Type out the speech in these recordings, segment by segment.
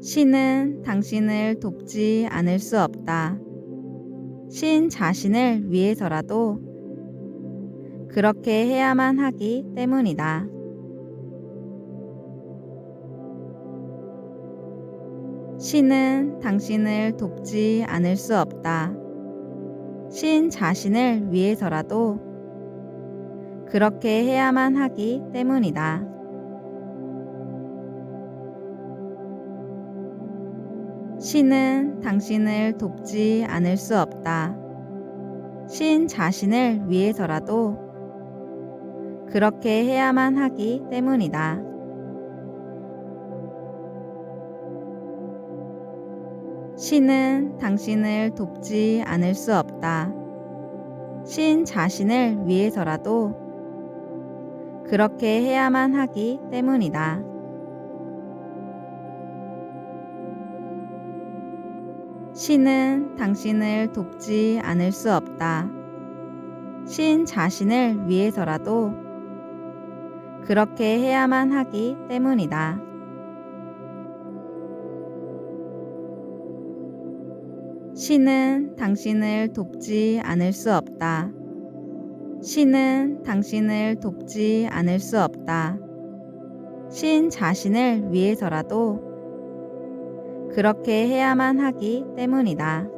신은 당신을 돕지 않을 수 없다. 신 자신을 위해서라도 그렇게 해야만 하기 때문이다. 신은 당신을 돕지 않을 수 없다. 신 자신을 위해서라도 그렇게 해야만 하기 때문이다. 신은 당신을 돕지 않을 수 없다. 신 자신을 위해서라도 그렇게 해야만 하기 때문이다. 신은 당신을 돕지 않을 수 없다. 신 자신을 위해서라도 그렇게 해야만 하기 때문이다. 신은 당신을 돕지 않을 수 없다. 신 자신을 위해서라도 그렇게 해야만 하기 때문이다. 신은 당신을 돕지 않을 수 없다. 신은 당신을 돕지 않을 수 없다. 신 자신을 위해서라도 그렇게 해야만 하기 때문이다.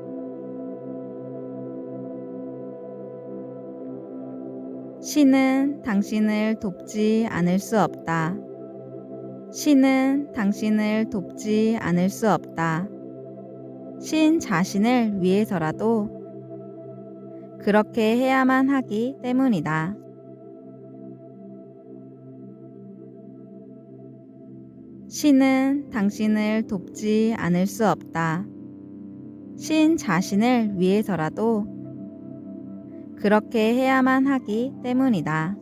신은 당신을 돕지 않을 수 없다. 신은 당신을 돕지 않을 수 없다. 신 자신을 위해서라도 그렇게 해야만 하기 때문이다. 신은 당신을 돕지 않을 수 없다. 신 자신을 위해서라도 그렇게 해야만 하기 때문이다.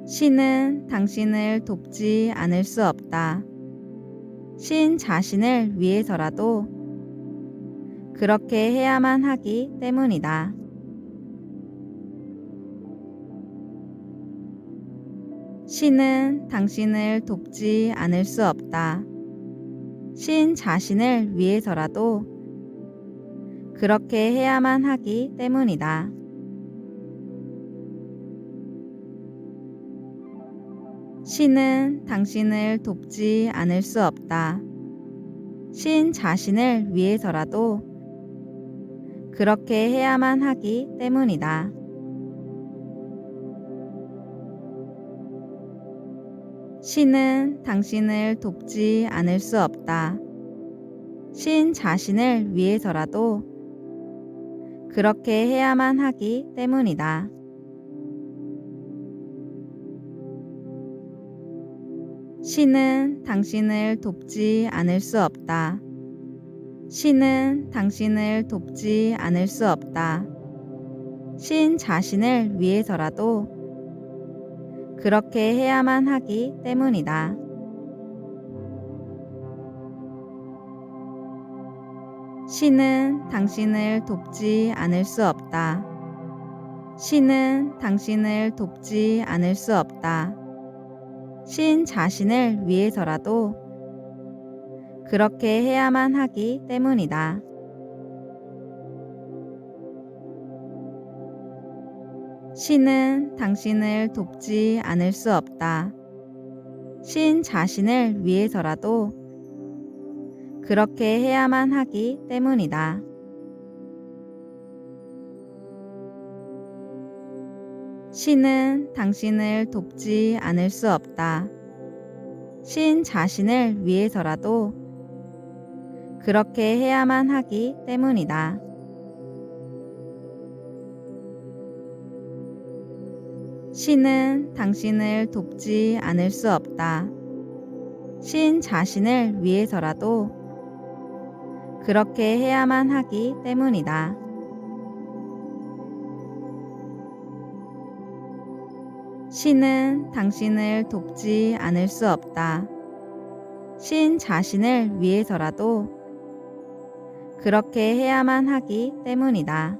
신은 당신을 돕지 않을 수 없다. 신 자신을 위해서라도 그렇게 해야만 하기 때문이다. 신은 당신을 돕지 않을 수 없다. 신 자신을 위해서라도 그렇게 해야만 하기 때문이다. 신은 당신을 돕지 않을 수 없다. 신 자신을 위해서라도 그렇게 해야만 하기 때문이다. 신은 당신을 돕지 않을 수 없다. 신 자신을 위해서라도 그렇게 해야만 하기 때문이다. 신은 당신을 돕지 않을 수 없다. 신은 당신을 돕지 않을 수 없다. 신 자신을 위해서라도 그렇게 해야만 하기 때문이다. 신은 당신을 돕지 않을 수 없다. 신은 당신을 돕지 않을 수 없다. 신 자신을 위해서라도 그렇게 해야만 하기 때문이다. 신은 당신을 돕지 않을 수 없다. 신 자신을 위해서라도 그렇게 해야만 하기 때문이다. 신은 당신을 돕지 않을 수 없다. 신 자신을 위해서라도 그렇게 해야만 하기 때문이다. 신은 당신을 돕지 않을 수 없다. 신 자신을 위해서라도 그렇게 해야만 하기 때문이다. 신은 당신을 돕지 않을 수 없다. 신 자신을 위해서라도 그렇게 해야만 하기 때문이다.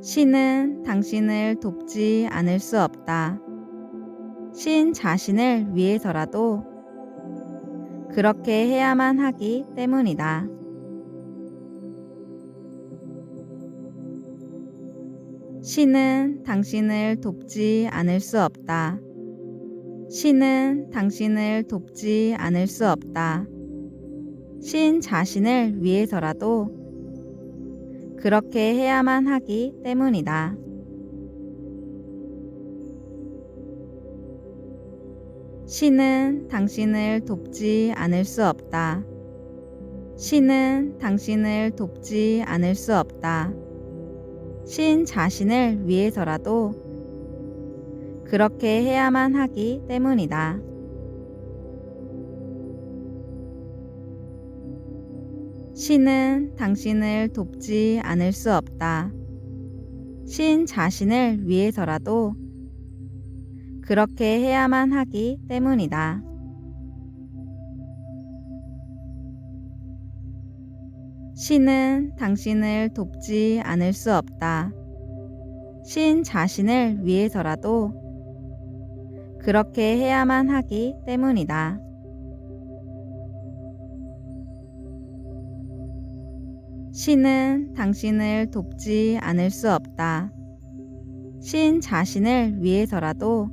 신은 당신을 돕지 않을 수 없다. 신 자신을 위해서라도 그렇게 해야만 하기 때문이다. 신은 당신을 돕지 않을 수 없다. 신은 당신을 돕지 않을 수 없다. 신 자신을 위해서라도 그렇게 해야만 하기 때문이다. 신은 당신을 돕지 않을 수 없다. 신은 당신을 돕지 않을 수 없다. 신 자신을 위해서라도 그렇게 해야만 하기 때문이다. 신은 당신을 돕지 않을 수 없다. 신 자신을 위해서라도 그렇게 해야만 하기 때문이다. 신은 당신을 돕지 않을 수 없다. 신 자신을 위해서라도 그렇게 해야만 하기 때문이다. 신은 당신을 돕지 않을 수 없다. 신 자신을 위해서라도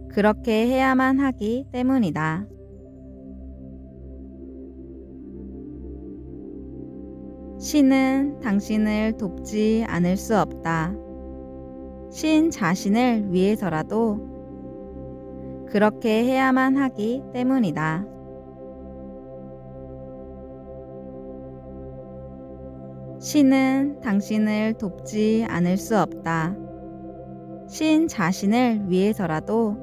그렇게 해야만 하기 때문이다. 신은 당신을 돕지 않을 수 없다. 신 자신을 위해서라도 그렇게 해야만 하기 때문이다. 신은 당신을 돕지 않을 수 없다. 신 자신을 위해서라도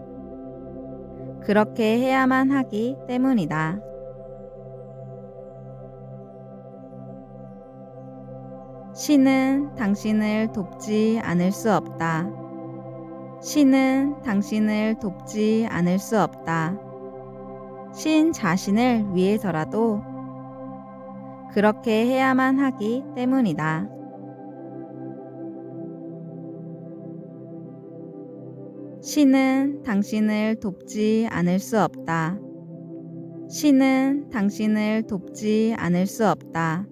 그렇게 해야만 하기 때문이다. 신은 당신을 돕지 않을 수 없다. 신은 당신을 돕지 않을 수 없다. 신 자신을 위해서라도 그렇게 해야만 하기 때문이다. 신은 당신을 돕지 않을 수 없다. 신은 당신을 돕지 않을 수 없다.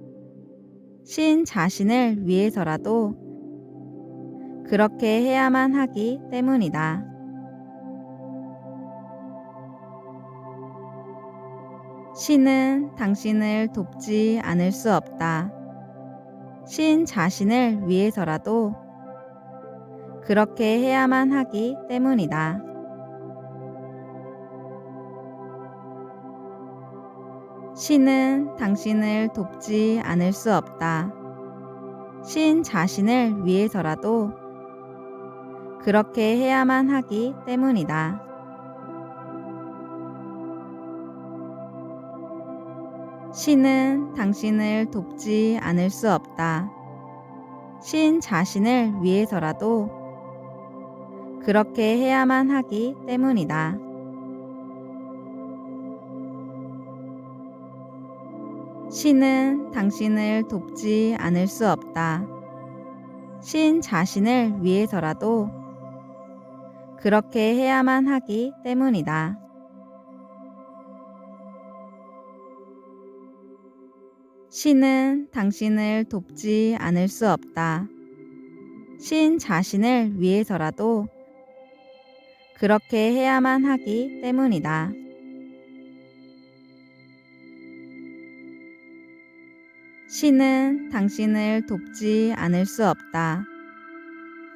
신 자신을 위해서라도 그렇게 해야만 하기 때문이다. 신은 당신을 돕지 않을 수 없다. 신 자신을 위해서라도 그렇게 해야만 하기 때문이다. 신은 당신을 돕지 않을 수 없다. 신 자신을 위해서라도 그렇게 해야만 하기 때문이다. 신은 당신을 돕지 않을 수 없다. 신 자신을 위해서라도 그렇게 해야만 하기 때문이다. 신은 당신을 돕지 않을 수 없다. 신 자신을 위해서라도 그렇게 해야만 하기 때문이다. 신은 당신을 돕지 않을 수 없다. 신 자신을 위해서라도 그렇게 해야만 하기 때문이다. 신은 당신을 돕지 않을 수 없다.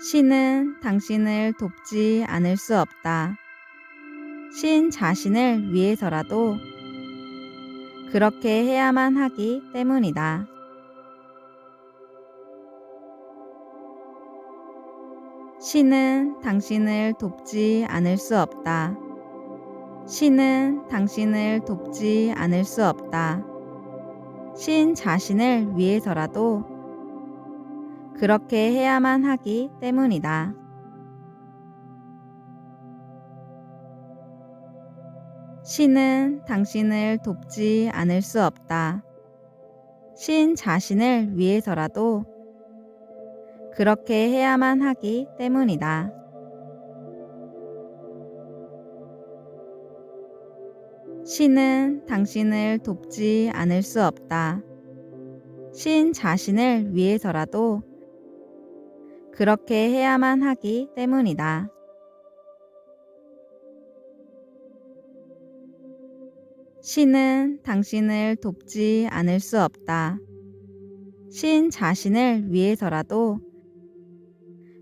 신은 당신을 돕지 않을 수 없다. 신 자신을 위해서라도 그렇게 해야만 하기 때문이다. 신은 당신을 돕지 않을 수 없다. 신은 당신을 돕지 않을 수 없다. 신 자신을 위해서라도 그렇게 해야만 하기 때문이다. 신은 당신을 돕지 않을 수 없다. 신 자신을 위해서라도 그렇게 해야만 하기 때문이다. 신은 당신을 돕지 않을 수 없다. 신 자신을 위해서라도 그렇게 해야만 하기 때문이다. 신은 당신을 돕지 않을 수 없다. 신 자신을 위해서라도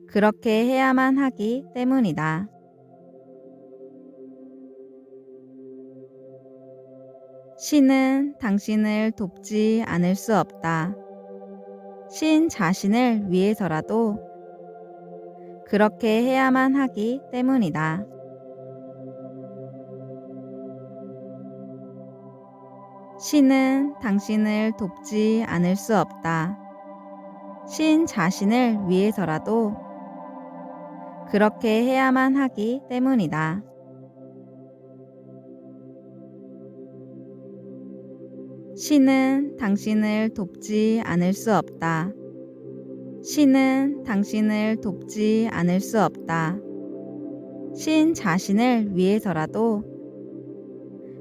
그렇게 해야만 하기 때문이다. 신은 당신을 돕지 않을 수 없다. 신 자신을 위해서라도 그렇게 해야만 하기 때문이다. 신은 당신을 돕지 않을 수 없다. 신 자신을 위해서라도 그렇게 해야만 하기 때문이다. 신은 당신을 돕지 않을 수 없다. 신은 당신을 돕지 않을 수 없다. 신 자신을 위해서라도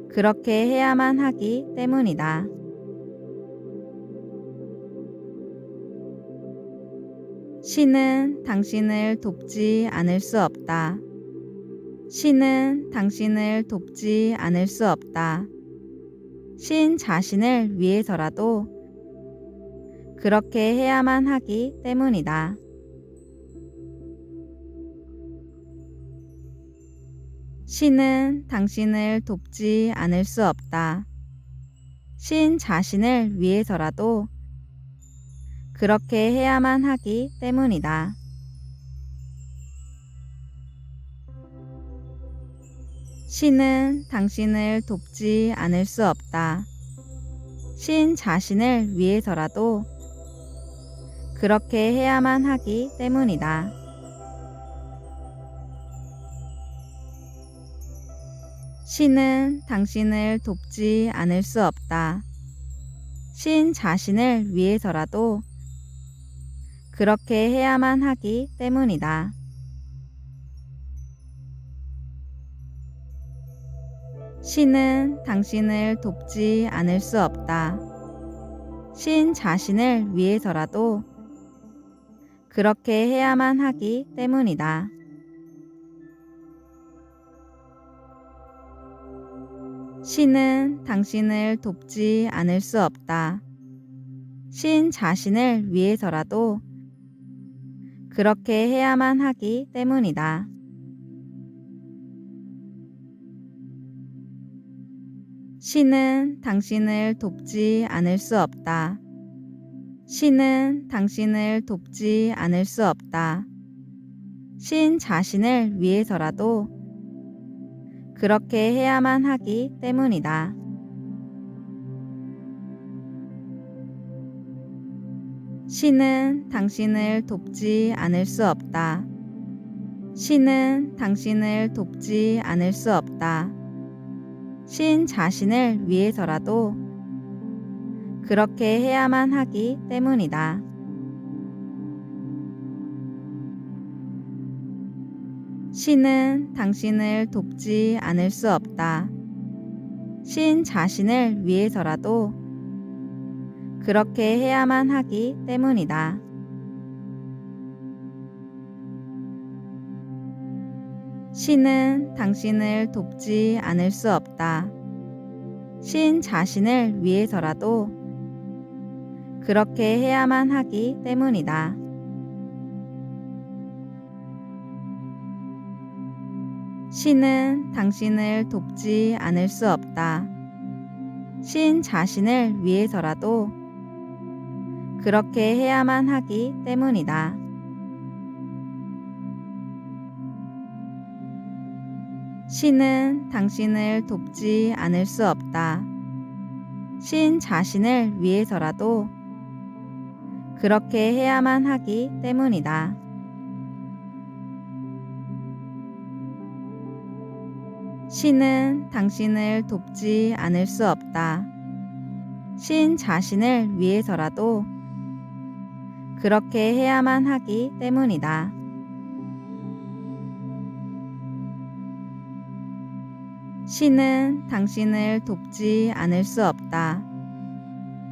그렇게 해야만 하기 때문이다. 신은 당신을 돕지 않을 수 없다. 신은 당신을 돕지 않을 수 없다. 신 자신을 위해서라도 그렇게 해야만 하기 때문이다. 신은 당신을 돕지 않을 수 없다. 신 자신을 위해서라도 그렇게 해야만 하기 때문이다. 신은 당신을 돕지 않을 수 없다. 신 자신을 위해서라도 그렇게 해야만 하기 때문이다. 신은 당신을 돕지 않을 수 없다. 신 자신을 위해서라도 그렇게 해야만 하기 때문이다. 신은 당신을 돕지 않을 수 없다. 신 자신을 위해서라도 그렇게 해야만 하기 때문이다. 신은 당신을 돕지 않을 수 없다. 신 자신을 위해서라도 그렇게 해야만 하기 때문이다. 신은 당신을 돕지 않을 수 없다. 신은 당신을 돕지 않을 수 없다. 신 자신을 위해서라도 그렇게 해야만 하기 때문이다. 신은 당신을 돕지 않을 수 없다. 신은 당신을 돕지 않을 수 없다. 신 자신을 위해서라도 그렇게 해야만 하기 때문이다. 신은 당신을 돕지 않을 수 없다. 신 자신을 위해서라도 그렇게 해야만 하기 때문이다. 신은 당신을 돕지 않을 수 없다. 신 자신을 위해서라도 그렇게 해야만 하기 때문이다. 신은 당신을 돕지 않을 수 없다. 신 자신을 위해서라도 그렇게 해야만 하기 때문이다. 신은 당신을 돕지 않을 수 없다. 신 자신을 위해서라도 그렇게 해야만 하기 때문이다. 신은 당신을 돕지 않을 수 없다. 신 자신을 위해서라도 그렇게 해야만 하기 때문이다. 신은 당신을 돕지 않을 수 없다.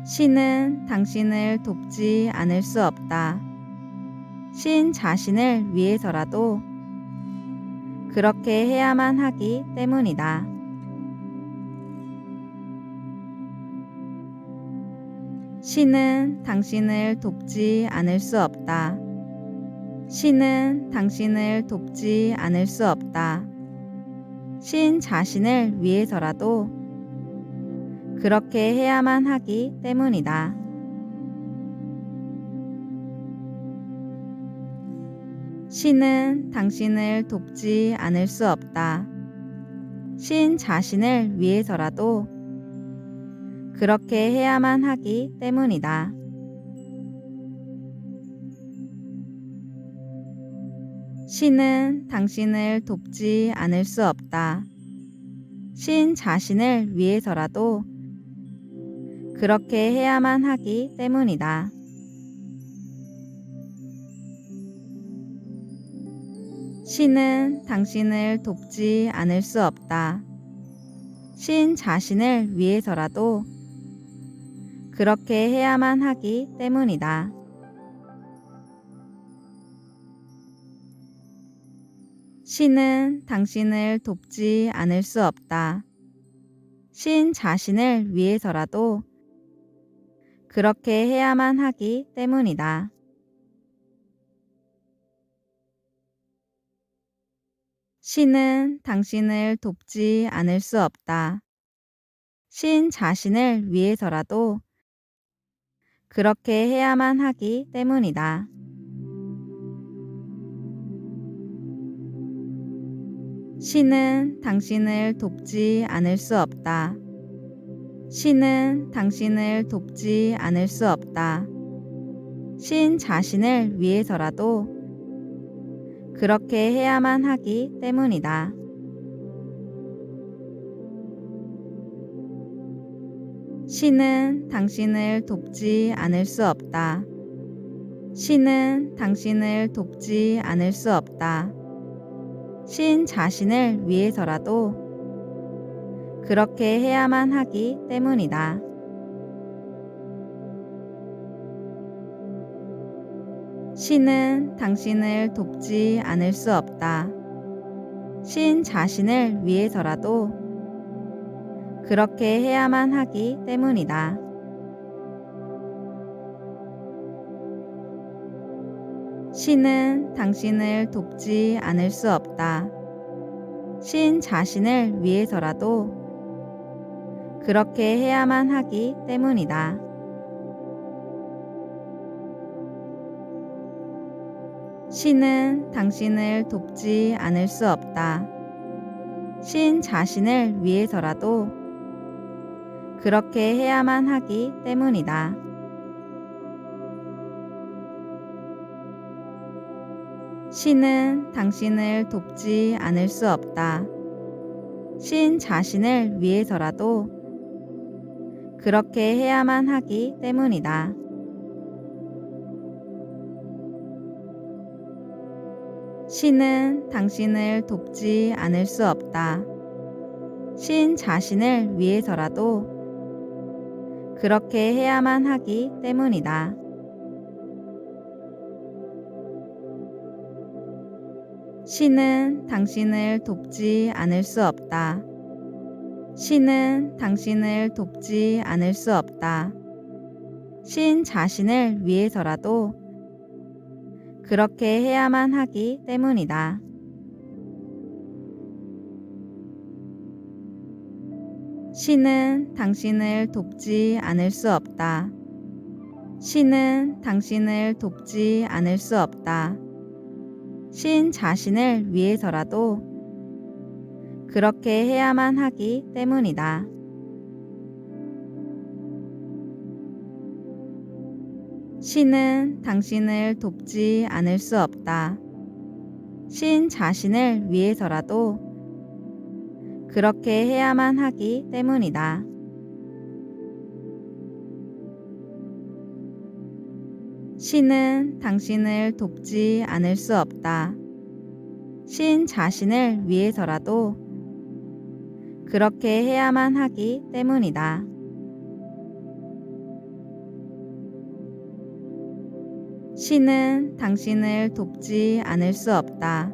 신은 당신을 돕지 않을 수 없다. 신 자신을 위해서라도 그렇게 해야만 하기 때문이다. 신은 당신을 돕지 않을 수 없다. 신은 당신을 돕지 않을 수 없다. 신 자신을 위해서라도 그렇게 해야만 하기 때문이다. 신은 당신을 돕지 않을 수 없다. 신 자신을 위해서라도 그렇게 해야만 하기 때문이다. 신은 당신을 돕지 않을 수 없다. 신 자신을 위해서라도 그렇게 해야만 하기 때문이다. 신은 당신을 돕지 않을 수 없다. 신 자신을 위해서라도 그렇게 해야만 하기 때문이다. 신은 당신을 돕지 않을 수 없다. 신 자신을 위해서라도 그렇게 해야만 하기 때문이다. 신은 당신을 돕지 않을 수 없다. 신 자신을 위해서라도 그렇게 해야만 하기 때문이다. 신은 당신을 돕지 않을 수 없다. 신은 당신을 돕지 않을 수 없다. 신 자신을 위해서라도 그렇게 해야만 하기 때문이다. 신은 당신을 돕지 않을 수 없다. 신은 당신을 돕지 않을 수 없다. 신 자신을 위해서라도 그렇게 해야만 하기 때문이다. 신은 당신을 돕지 않을 수 없다. 신 자신을 위해서라도 그렇게 해야만 하기 때문이다. 신은 당신을 돕지 않을 수 없다. 신 자신을 위해서라도 그렇게 해야만 하기 때문이다. 신은 당신을 돕지 않을 수 없다. 신 자신을 위해서라도 그렇게 해야만 하기 때문이다. 신은 당신을 돕지 않을 수 없다. 신 자신을 위해서라도 그렇게 해야만 하기 때문이다. 신은 당신을 돕지 않을 수 없다. 신 자신을 위해서라도 그렇게 해야만 하기 때문이다. 신은 당신을 돕지 않을 수 없다. 신은 당신을 돕지 않을 수 없다. 신 자신을 위해서라도 그렇게 해야만 하기 때문이다. 신은 당신을 돕지 않을 수 없다. 신은 당신을 돕지 않을 수 없다. 신 자신을 위해서라도 그렇게 해야만 하기 때문이다. 신은 당신을 돕지 않을 수 없다. 신 자신을 위해서라도 그렇게 해야만 하기 때문이다. 신은 당신을 돕지 않을 수 없다. 신 자신을 위해서라도 그렇게 해야만 하기 때문이다. 신은 당신을 돕지 않을 수 없다.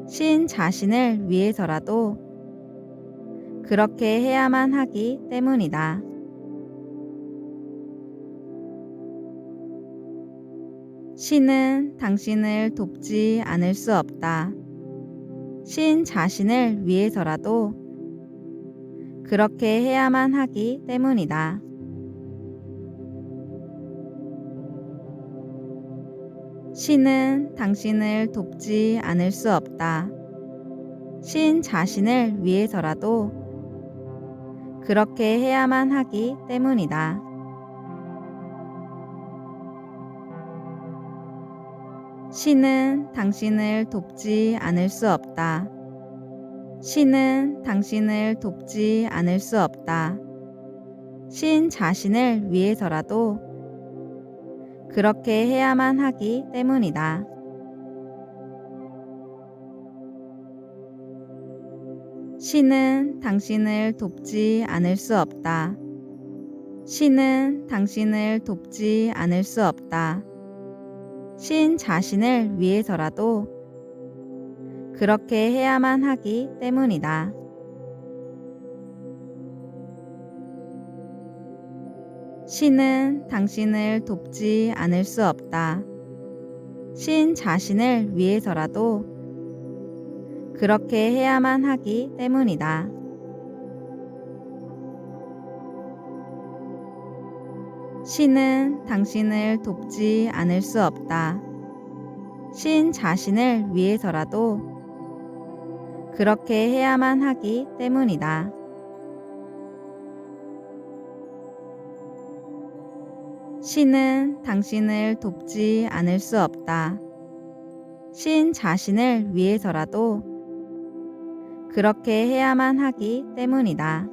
신 자신을 위해서라도 그렇게 해야만 하기 때문이다. 신은 당신을 돕지 않을 수 없다. 신 자신을 위해서라도 그렇게 해야만 하기 때문이다. 신은 당신을 돕지 않을 수 없다. 신 자신을 위해서라도 그렇게 해야만 하기 때문이다. 신은 당신을 돕지 않을 수 없다. 신은 당신을 돕지 않을 수 없다. 신 자신을 위해서라도 그렇게 해야만 하기 때문이다. 신은 당신을 돕지 않을 수 없다. 신은 당신을 돕지 않을 수 없다. 신 자신을 위해서라도 그렇게 해야만 하기 때문이다. 신은 당신을 돕지 않을 수 없다. 신 자신을 위해서라도 그렇게 해야만 하기 때문이다. 신은 당신을 돕지 않을 수 없다. 신 자신을 위해서라도 그렇게 해야만 하기 때문이다. 신은 당신을 돕지 않을 수 없다. 신 자신을 위해서라도 그렇게 해야만 하기 때문이다.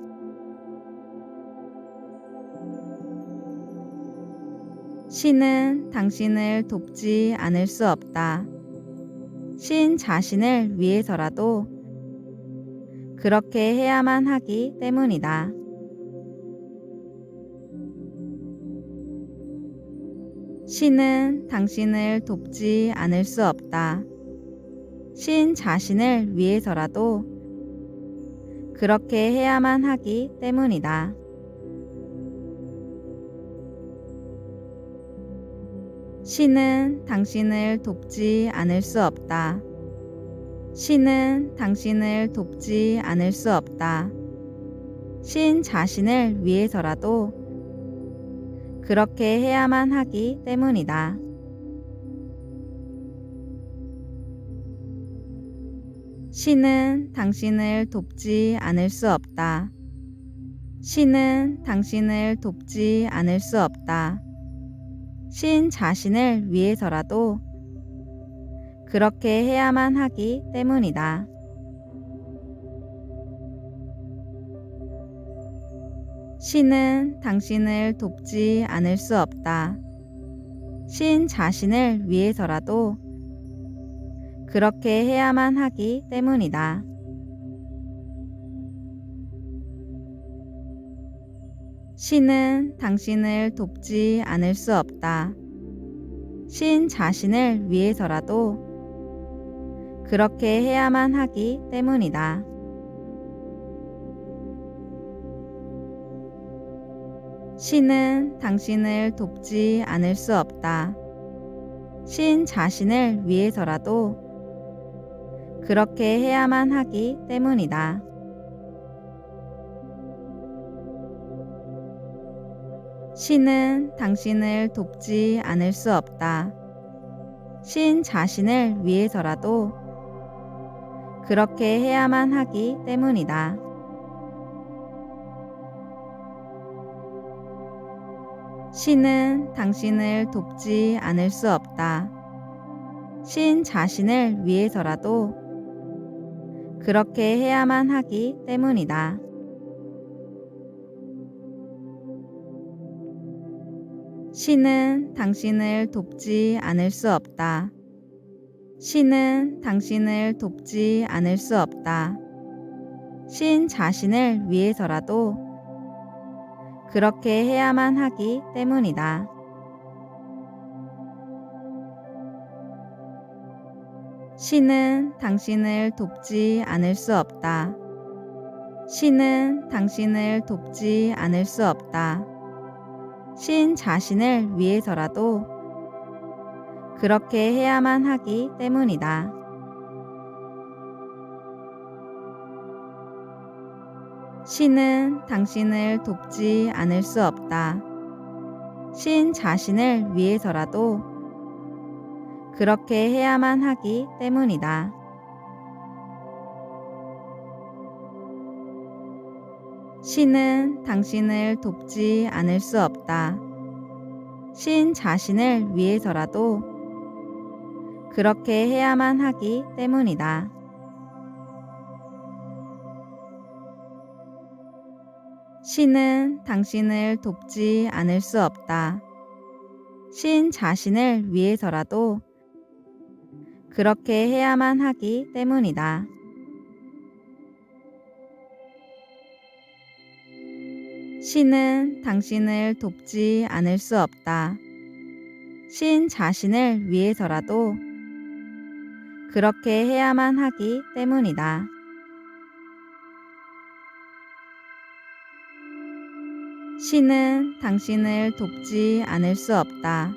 신은 당신을 돕지 않을 수 없다. 신 자신을 위해서라도 그렇게 해야만 하기 때문이다. 신은 당신을 돕지 않을 수 없다. 신 자신을 위해서라도 그렇게 해야만 하기 때문이다. 신은 당신을 돕지 않을 수 없다. 신은 당신을 돕지 않을 수 없다. 신 자신을 위해서라도 그렇게 해야만 하기 때문이다. 신은 당신을 돕지 않을 수 없다. 신은 당신을 돕지 않을 수 없다. 신 자신을 위해서라도 그렇게 해야만 하기 때문이다. 신은 당신을 돕지 않을 수 없다. 신 자신을 위해서라도 그렇게 해야만 하기 때문이다. 신은 당신을 돕지 않을 수 없다. 신 자신을 위해서라도 그렇게 해야만 하기 때문이다. 신은 당신을 돕지 않을 수 없다. 신 자신을 위해서라도 그렇게 해야만 하기 때문이다. 신은 당신을 돕지 않을 수 없다. 신 자신을 위해서라도 그렇게 해야만 하기 때문이다. 신은 당신을 돕지 않을 수 없다. 신 자신을 위해서라도 그렇게 해야만 하기 때문이다. 신은 당신을 돕지 않을 수 없다. 신은 당신을 돕지 않을 수 없다. 신 자신을 위해서라도 그렇게 해야만 하기 때문이다. 신은 당신을 돕지 않을 수 없다. 신은 당신을 돕지 않을 수 없다. 신 자신을 위해서라도 그렇게 해야만 하기 때문이다. 신은 당신을 돕지 않을 수 없다. 신 자신을 위해서라도 그렇게 해야만 하기 때문이다. 신은 당신을 돕지 않을 수 없다. 신 자신을 위해서라도 그렇게 해야만 하기 때문이다. 신은 당신을 돕지 않을 수 없다. 신 자신을 위해서라도 그렇게 해야만 하기 때문이다. 신은 당신을 돕지 않을 수 없다. 신 자신을 위해서라도 그렇게 해야만 하기 때문이다. 신은 당신을 돕지 않을 수 없다.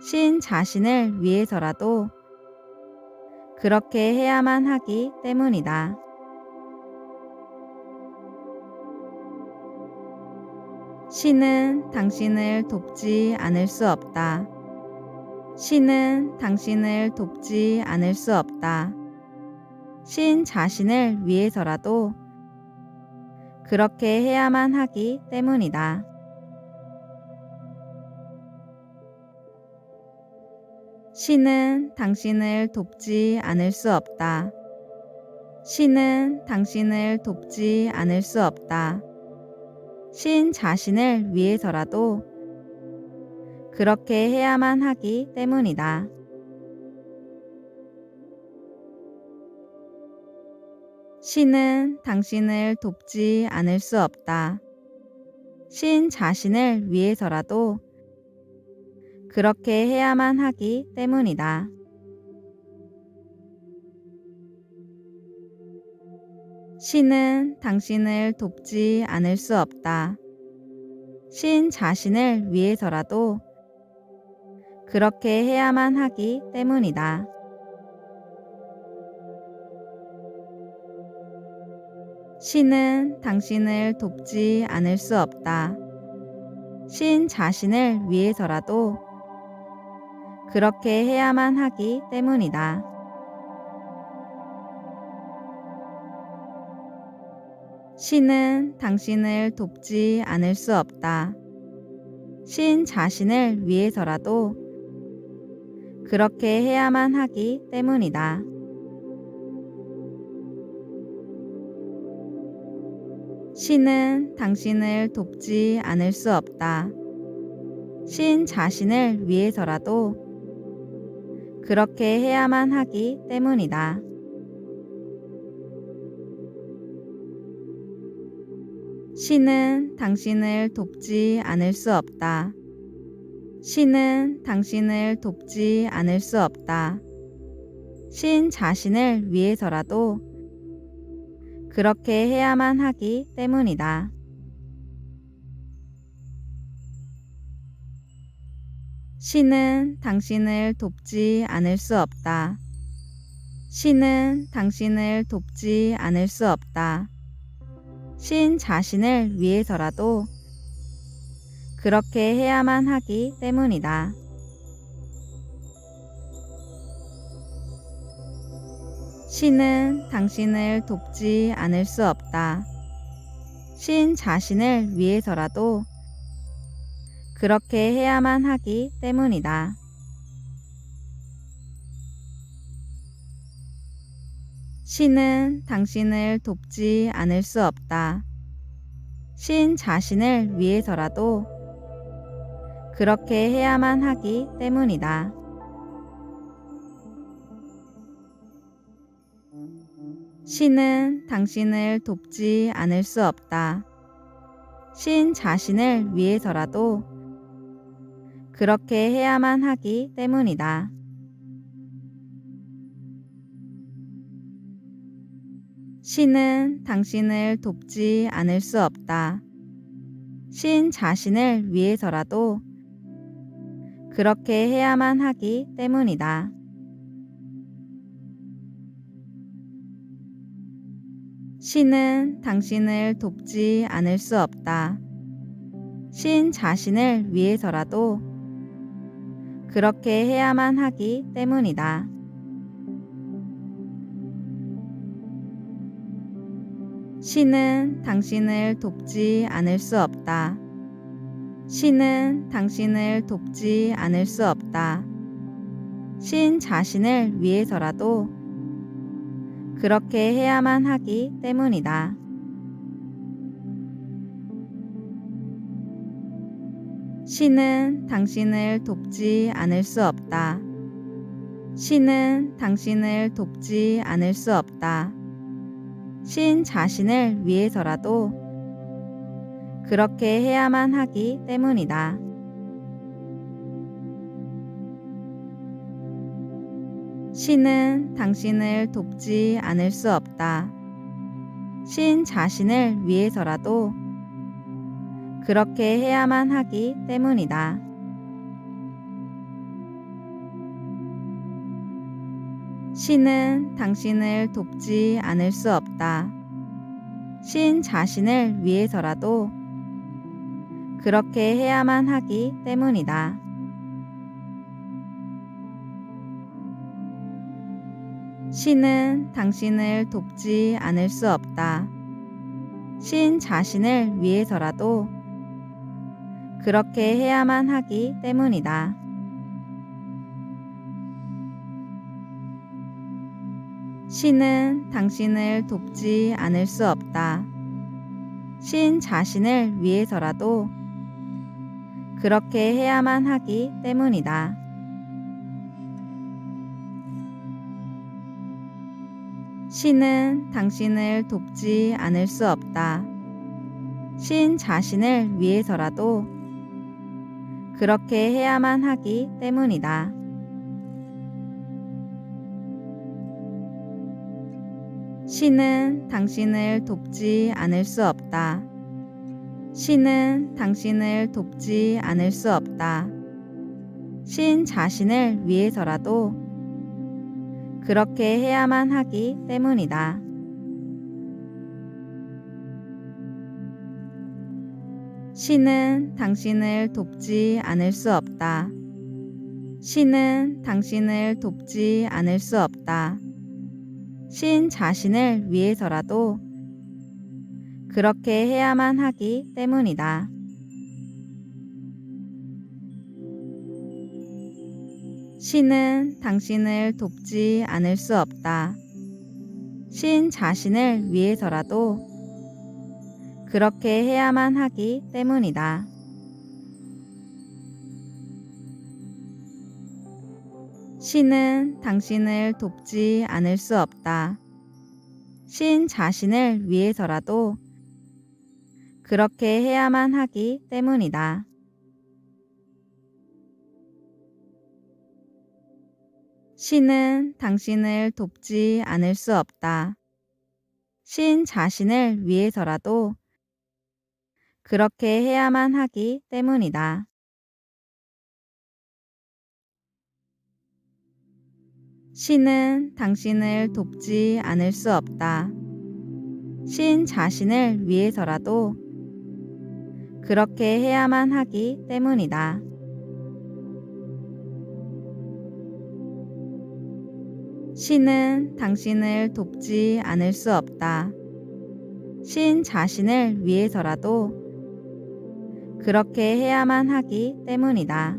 신 자신을 위해서라도 그렇게 해야만 하기 때문이다. 신은 당신을 돕지 않을 수 없다. 신은 당신을 돕지 않을 수 없다. 신 자신을 위해서라도 그렇게 해야만 하기 때문이다. 신은 당신을 돕지 않을 수 없다. 신은 당신을 돕지 않을 수 없다. 신 자신을 위해서라도 그렇게 해야만 하기 때문이다. 신은 당신을 돕지 않을 수 없다. 신 자신을 위해서라도 그렇게 해야만 하기 때문이다. 신은 당신을 돕지 않을 수 없다. 신 자신을 위해서라도 그렇게 해야만 하기 때문이다. 신은 당신을 돕지 않을 수 없다. 신 자신을 위해서라도 그렇게 해야만 하기 때문이다. 신은 당신을 돕지 않을 수 없다. 신 자신을 위해서라도 그렇게 해야만 하기 때문이다. 신은 당신을 돕지 않을 수 없다. 신 자신을 위해서라도 그렇게 해야만 하기 때문이다. 신은 당신을 돕지 않을 수 없다. 신은 당신을 돕지 않을 수 없다. 신 자신을 위해서라도 그렇게 해야만 하기 때문이다. 신은 당신을 돕지 않을 수 없다. 신은 당신을 돕지 않을 수 없다. 신 자신을 위해서라도 그렇게 해야만 하기 때문이다. 신은 당신을 돕지 않을 수 없다. 신 자신을 위해서라도 그렇게 해야만 하기 때문이다. 신은 당신을 돕지 않을 수 없다. 신 자신을 위해서라도 그렇게 해야만 하기 때문이다. 신은 당신을 돕지 않을 수 없다. 신 자신을 위해서라도 그렇게 해야만 하기 때문이다. 신은 당신을 돕지 않을 수 없다. 신 자신을 위해서라도 그렇게 해야만 하기 때문이다. 신은 당신을 돕지 않을 수 없다. 신 자신을 위해서라도 그렇게 해야만 하기 때문이다. 신은 당신을 돕지 않을 수 없다. 신은 당신을 돕지 않을 수 없다. 신 자신을 위해서라도 그렇게 해야만 하기 때문이다. 신은 당신을 돕지 않을 수 없다. 신은 당신을 돕지 않을 수 없다. 신 자신을 위해서라도 그렇게 해야만 하기 때문이다. 신은 당신을 돕지 않을 수 없다. 신 자신을 위해서라도 그렇게 해야만 하기 때문이다. 신은 당신을 돕지 않을 수 없다. 신 자신을 위해서라도 그렇게 해야만 하기 때문이다. 신은 당신을 돕지 않을 수 없다. 신 자신을 위해서라도 그렇게 해야만 하기 때문이다. 신은 당신을 돕지 않을 수 없다. 신 자신을 위해서라도 그렇게 해야만 하기 때문이다. 신은 당신을 돕지 않을 수 없다. 신 자신을 위해서라도 그렇게 해야만 하기 때문이다. 신은 당신을 돕지 않을 수 없다. 신은 당신을 돕지 않을 수 없다. 신 자신을 위해서라도 그렇게 해야만 하기 때문이다. 신은 당신을 돕지 않을 수 없다. 신은 당신을 돕지 않을 수 없다. 신 자신을 위해서라도 그렇게 해야만 하기 때문이다. 신은 당신을 돕지 않을 수 없다. 신 자신을 위해서라도 그렇게 해야만 하기 때문이다. 신은 당신을 돕지 않을 수 없다. 신 자신을 위해서라도 그렇게 해야만 하기 때문이다. 신은 당신을 돕지 않을 수 없다. 신 자신을 위해서라도 그렇게 해야만 하기 때문이다. 신은 당신을 돕지 않을 수 없다. 신 자신을 위해서라도 그렇게 해야만 하기 때문이다. 신은 당신을 돕지 않을 수 없다. 신 자신을 위해서라도 그렇게 해야만 하기 때문이다.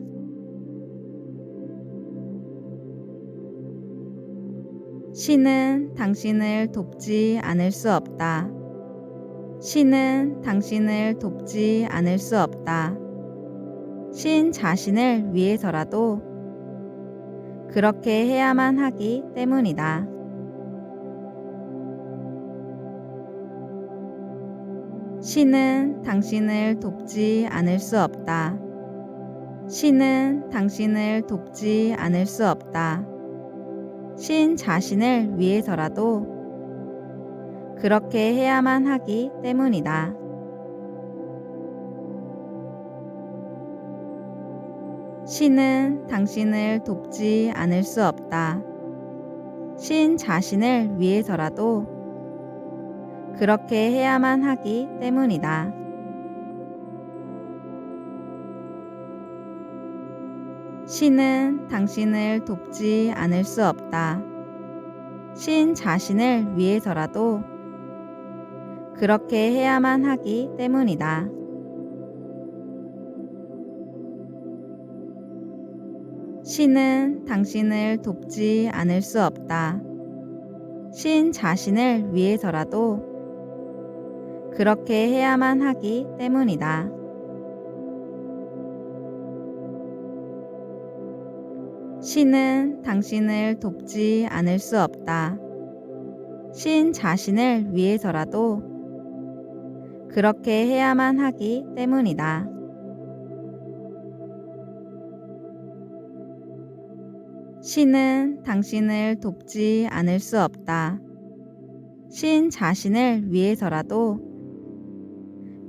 신은 당신을 돕지 않을 수 없다. 신은 당신을 돕지 않을 수 없다. 신 자신을 위해서라도 그렇게 해야만 하기 때문이다. 신은 당신을 돕지 않을 수 없다. 신은 당신을 돕지 않을 수 없다. 신 자신을 위해서라도 그렇게 해야만 하기 때문이다. 신은 당신을 돕지 않을 수 없다. 신 자신을 위해서라도 그렇게 해야만 하기 때문이다. 신은 당신을 돕지 않을 수 없다. 신 자신을 위해서라도 그렇게 해야만 하기 때문이다. 신은 당신을 돕지 않을 수 없다. 신 자신을 위해서라도 그렇게 해야만 하기 때문이다. 신은 당신을 돕지 않을 수 없다. 신 자신을 위해서라도 그렇게 해야만 하기 때문이다. 신은 당신을 돕지 않을 수 없다. 신 자신을 위해서라도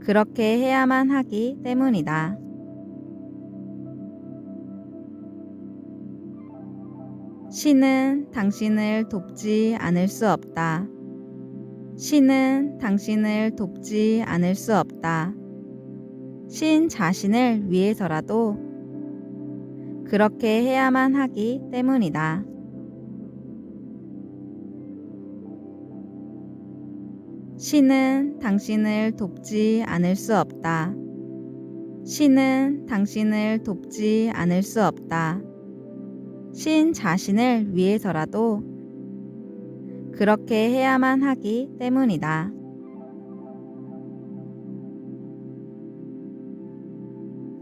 그렇게 해야만 하기 때문이다. 신은 당신을 돕지 않을 수 없다. 신은 당신을 돕지 않을 수 없다. 신 자신을 위해서라도 그렇게 해야만 하기 때문이다. 신은 당신을 돕지 않을 수 없다. 신은 당신을 돕지 않을 수 없다. 신 자신을 위해서라도 그렇게 해야만 하기 때문이다.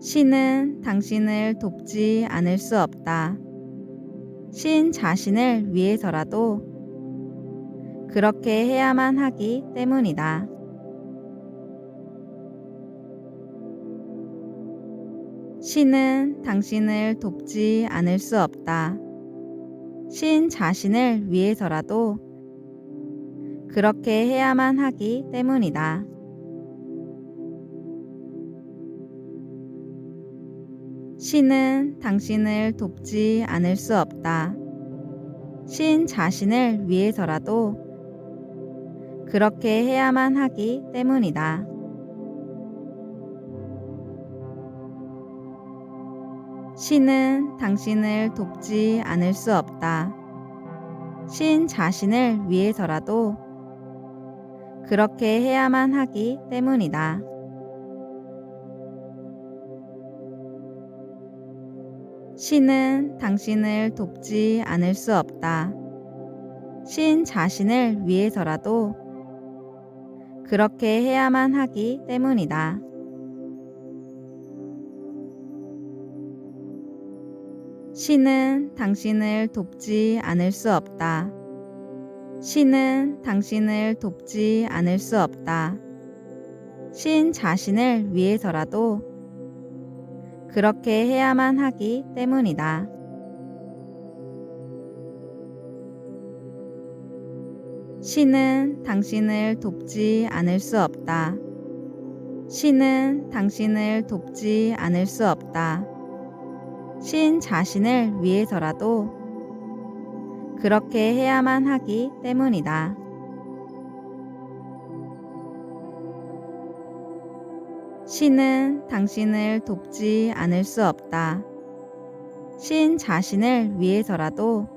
신은 당신을 돕지 않을 수 없다. 신 자신을 위해서라도 그렇게 해야만 하기 때문이다. 신은 당신을 돕지 않을 수 없다. 신 자신을 위해서라도 그렇게 해야만 하기 때문이다. 신은 당신을 돕지 않을 수 없다. 신 자신을 위해서라도 그렇게 해야만 하기 때문이다. 신은 당신을 돕지 않을 수 없다. 신 자신을 위해서라도 그렇게 해야만 하기 때문이다. 신은 당신을 돕지 않을 수 없다. 신 자신을 위해서라도 그렇게 해야만 하기 때문이다. 신은 당신을 돕지 않을 수 없다. 신은 당신을 돕지 않을 수 없다. 신 자신을 위해서라도 그렇게 해야만 하기 때문이다. 신은 당신을 돕지 않을 수 없다. 신은 당신을 돕지 않을 수 없다. 신 자신을 위해서라도 그렇게 해야만 하기 때문이다. 신은 당신을 돕지 않을 수 없다. 신 자신을 위해서라도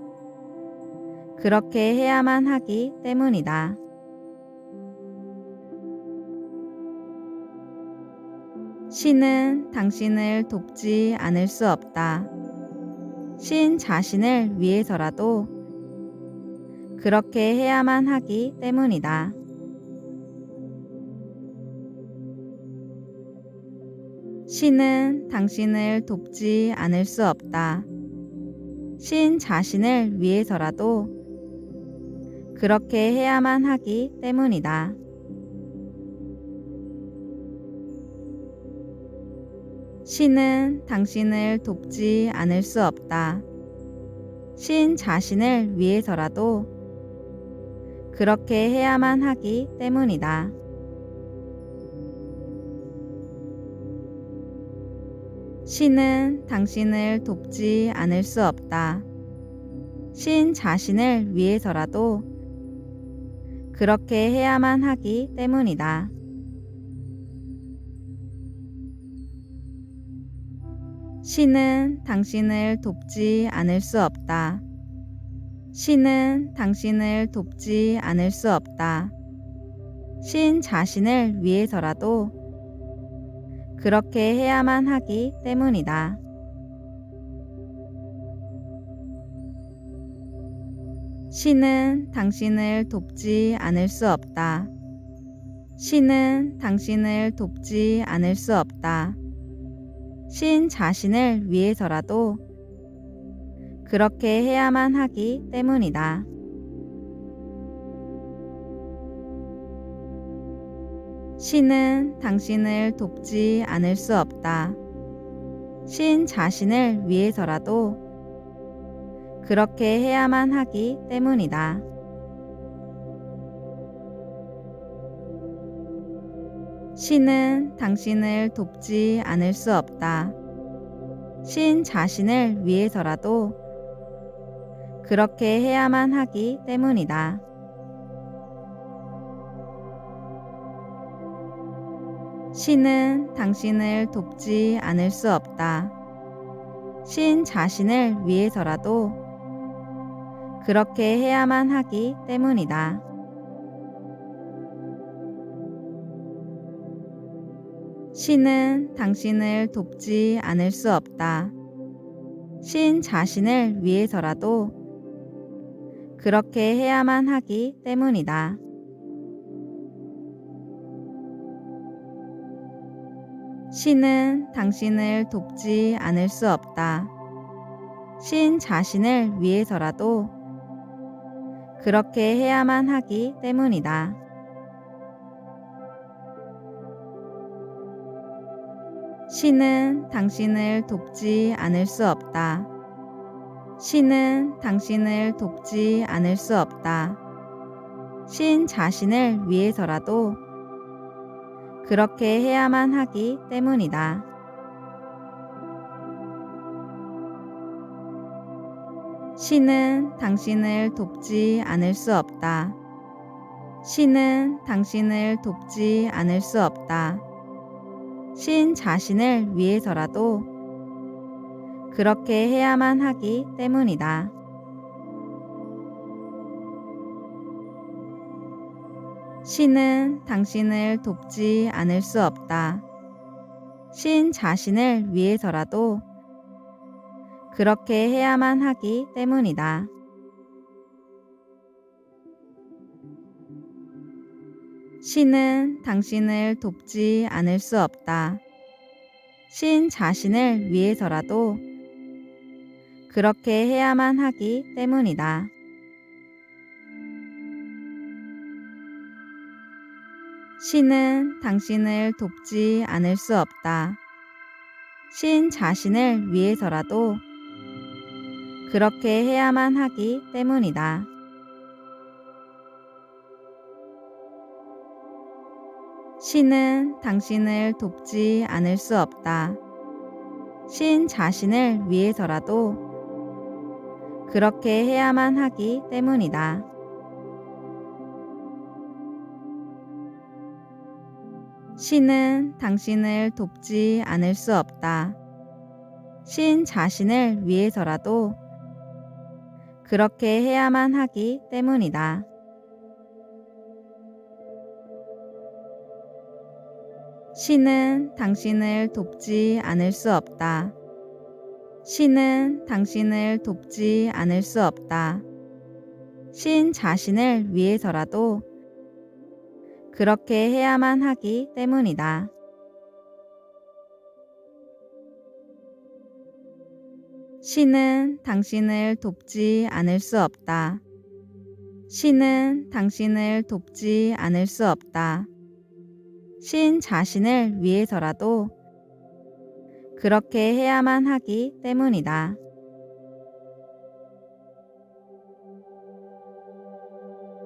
그렇게 해야만 하기 때문이다. 신은 당신을 돕지 않을 수 없다. 신 자신을 위해서라도 그렇게 해야만 하기 때문이다. 신은 당신을 돕지 않을 수 없다. 신 자신을 위해서라도 그렇게 해야만 하기 때문이다. 신은 당신을 돕지 않을 수 없다. 신 자신을 위해서라도 그렇게 해야만 하기 때문이다. 신은 당신을 돕지 않을 수 없다. 신 자신을 위해서라도 그렇게 해야만 하기 때문이다. 신은 당신을 돕지 않을 수 없다. 신은 당신을 돕지 않을 수 없다. 신 자신을 위해서라도 그렇게 해야만 하기 때문이다. 신은 당신을 돕지 않을 수 없다. 신은 당신을 돕지 않을 수 없다. 신 자신을 위해서라도 그렇게 해야만 하기 때문이다. 신은 당신을 돕지 않을 수 없다. 신 자신을 위해서라도 그렇게 해야만 하기 때문이다. 신은 당신을 돕지 않을 수 없다. 신 자신을 위해서라도 그렇게 해야만 하기 때문이다. 신은 당신을 돕지 않을 수 없다. 신 자신을 위해서라도 그렇게 해야만 하기 때문이다. 신은 당신을 돕지 않을 수 없다. 신 자신을 위해서라도 그렇게 해야만 하기 때문이다. 신은 당신을 돕지 않을 수 없다. 신 자신을 위해서라도 그렇게 해야만 하기 때문이다. 신은 당신을 돕지 않을 수 없다. 신은 당신을 돕지 않을 수 없다. 신 자신을 위해서라도 그렇게 해야만 하기 때문이다. 신은 당신을 돕지 않을 수 없다. 신은 당신을 돕지 않을 수 없다. 신 자신을 위해서라도 그렇게 해야만 하기 때문이다. 신은 당신을 돕지 않을 수 없다. 신 자신을 위해서라도 그렇게 해야만 하기 때문이다. 신은 당신을 돕지 않을 수 없다. 신 자신을 위해서라도 그렇게 해야만 하기 때문이다. 신은 당신을 돕지 않을 수 없다. 신 자신을 위해서라도 그렇게 해야만 하기 때문이다. 신은 당신을 돕지 않을 수 없다. 신 자신을 위해서라도 그렇게 해야만 하기 때문이다. 신은 당신을 돕지 않을 수 없다. 신 자신을 위해서라도 그렇게 해야만 하기 때문이다. 신은 당신을 돕지 않을 수 없다. 신은 당신을 돕지 않을 수 없다. 신 자신을 위해서라도 그렇게 해야만 하기 때문이다. 신은 당신을 돕지 않을 수 없다. 신은 당신을 돕지 않을 수 없다. 신 자신을 위해서라도 그렇게 해야만 하기 때문이다.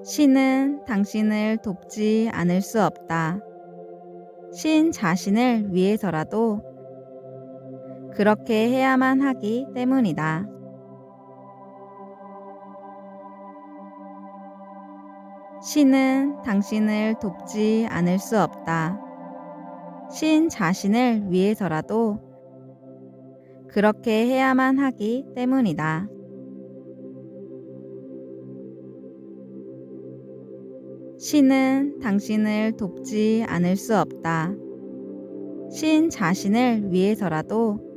신은 당신을 돕지 않을 수 없다. 신 자신을 위해서라도 그렇게 해야만 하기 때문이다. 신은 당신을 돕지 않을 수 없다. 신 자신을 위해서라도 그렇게 해야만 하기 때문이다. 신은 당신을 돕지 않을 수 없다. 신 자신을 위해서라도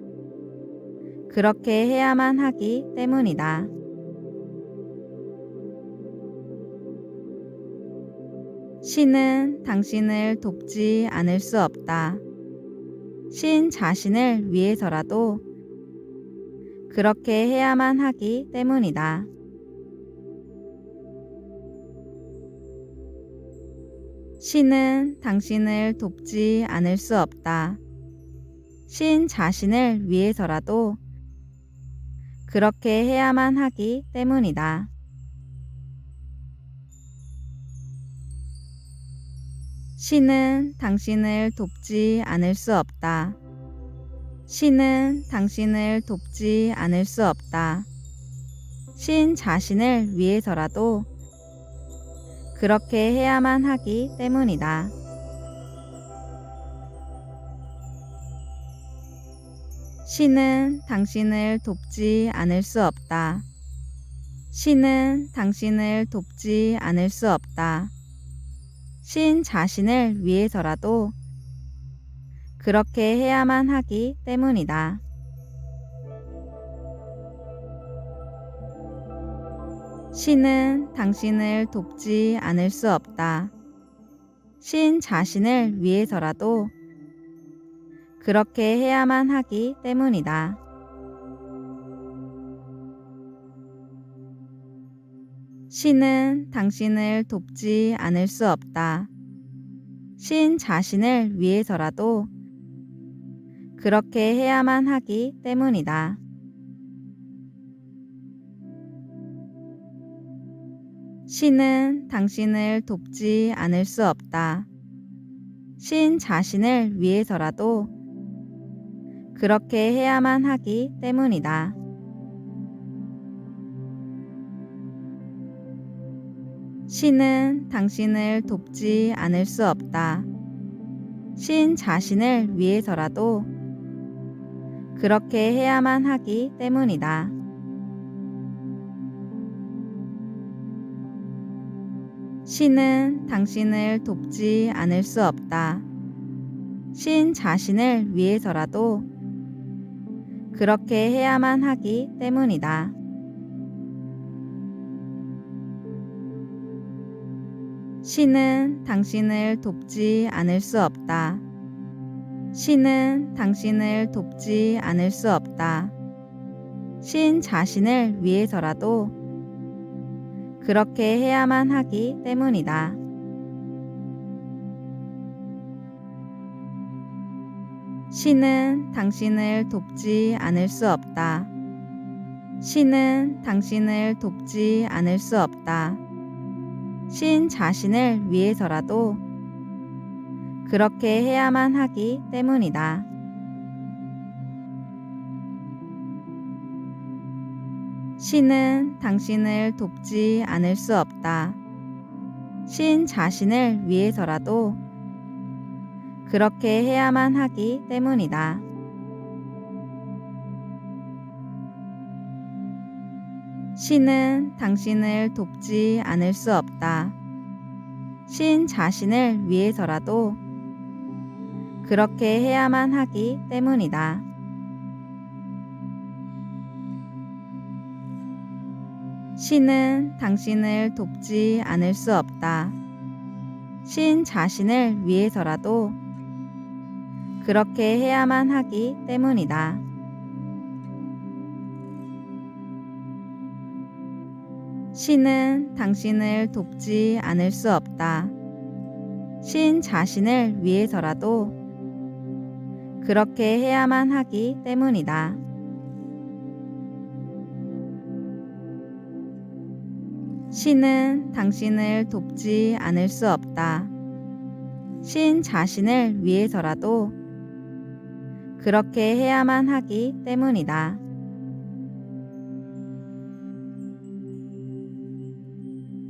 그렇게 해야만 하기 때문이다. 신은 당신을 돕지 않을 수 없다. 신 자신을 위해서라도 그렇게 해야만 하기 때문이다. 신은 당신을 돕지 않을 수 없다. 신 자신을 위해서라도 그렇게 해야만 하기 때문이다. 신은 당신을 돕지 않을 수 없다. 신은 당신을 돕지 않을 수 없다. 신 자신을 위해서라도 그렇게 해야만 하기 때문이다. 신은 당신을 돕지 않을 수 없다. 신은 당신을 돕지 않을 수 없다. 신 자신을 위해서라도 그렇게 해야만 하기 때문이다. 신은 당신을 돕지 않을 수 없다. 신 자신을 위해서라도 그렇게 해야만 하기 때문이다. 신은 당신을 돕지 않을 수 없다. 신 자신을 위해서라도 그렇게 해야만 하기 때문이다. 신은 당신을 돕지 않을 수 없다. 신 자신을 위해서라도 그렇게 해야만 하기 때문이다. 신은 당신을 돕지 않을 수 없다. 신 자신을 위해서라도 그렇게 해야만 하기 때문이다. 신은 당신을 돕지 않을 수 없다. 신 자신을 위해서라도 그렇게 해야만 하기 때문이다. 신은 당신을 돕지 않을 수 없다. 신은 당신을 돕지 않을 수 없다. 신 자신을 위해서라도 그렇게 해야만 하기 때문이다. 신은 당신을 돕지 않을 수 없다. 신은 당신을 돕지 않을 수 없다. 신 자신을 위해서라도 그렇게 해야만 하기 때문이다. 신은 당신을 돕지 않을 수 없다. 신 자신을 위해서라도 그렇게 해야만 하기 때문이다. 신은 당신을 돕지 않을 수 없다. 신 자신을 위해서라도 그렇게 해야만 하기 때문이다. 신은 당신을 돕지 않을 수 없다. 신 자신을 위해서라도 그렇게 해야만 하기 때문이다. 신은 당신을 돕지 않을 수 없다. 신 자신을 위해서라도 그렇게 해야만 하기 때문이다. 신은 당신을 돕지 않을 수 없다. 신 자신을 위해서라도 그렇게 해야만 하기 때문이다.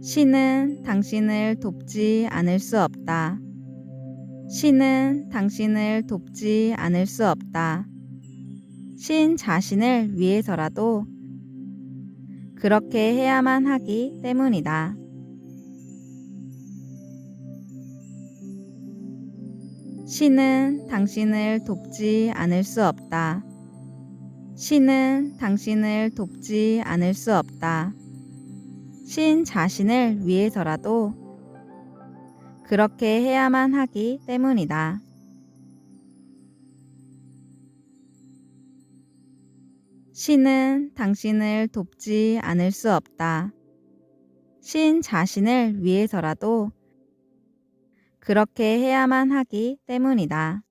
신은 당신을 돕지 않을 수 없다. 신은 당신을 돕지 않을 수 없다. 신 자신을 위해서라도 그렇게 해야만 하기 때문이다. 신은 당신을 돕지 않을 수 없다. 신은 당신을 돕지 않을 수 없다. 신 자신을 위해서라도 그렇게 해야만 하기 때문이다. 신은 당신을 돕지 않을 수 없다. 신 자신을 위해서라도 그렇게 해야만 하기 때문이다.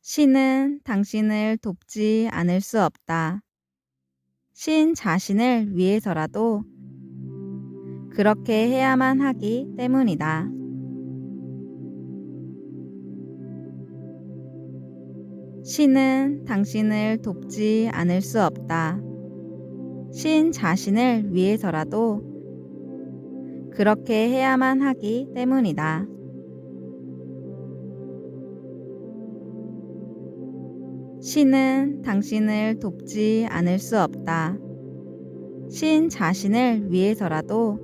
신은 당신을 돕지 않을 수 없다. 신 자신을 위해서라도 그렇게 해야만 하기 때문이다. 신은 당신을 돕지 않을 수 없다. 신 자신을 위해서라도 그렇게 해야만 하기 때문이다. 신은 당신을 돕지 않을 수 없다. 신 자신을 위해서라도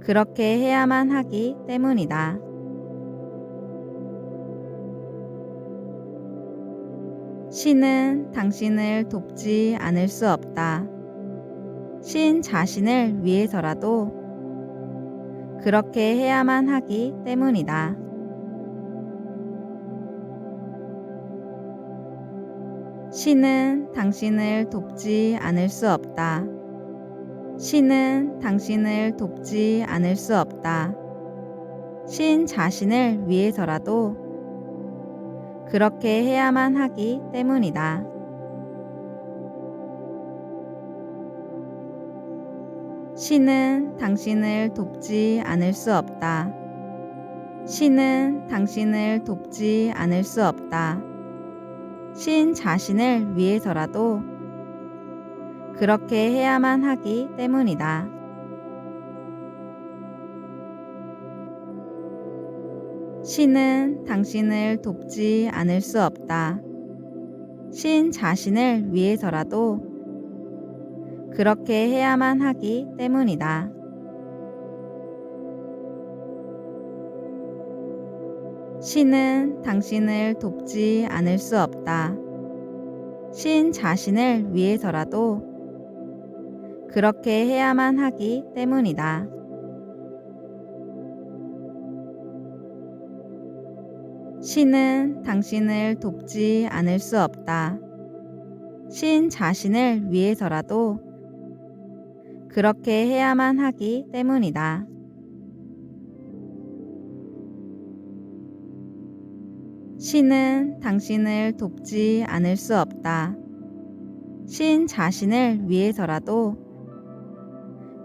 그렇게 해야만 하기 때문이다. 신은 당신을 돕지 않을 수 없다. 신 자신을 위해서라도 그렇게 해야만 하기 때문이다. 신은 당신을 돕지 않을 수 없다. 신은 당신을 돕지 않을 수 없다. 신 자신을 위해서라도 그렇게 해야만 하기 때문이다. 신은 당신을 돕지 않을 수 없다. 신은 당신을 돕지 않을 수 없다. 신 자신을 위해서라도 그렇게 해야만 하기 때문이다. 신은 당신을 돕지 않을 수 없다. 신 자신을 위해서라도 그렇게 해야만 하기 때문이다. 신은 당신을 돕지 않을 수 없다. 신 자신을 위해서라도 그렇게 해야만 하기 때문이다. 신은 당신을 돕지 않을 수 없다. 신 자신을 위해서라도 그렇게 해야만 하기 때문이다. 신은 당신을 돕지 않을 수 없다. 신 자신을 위해서라도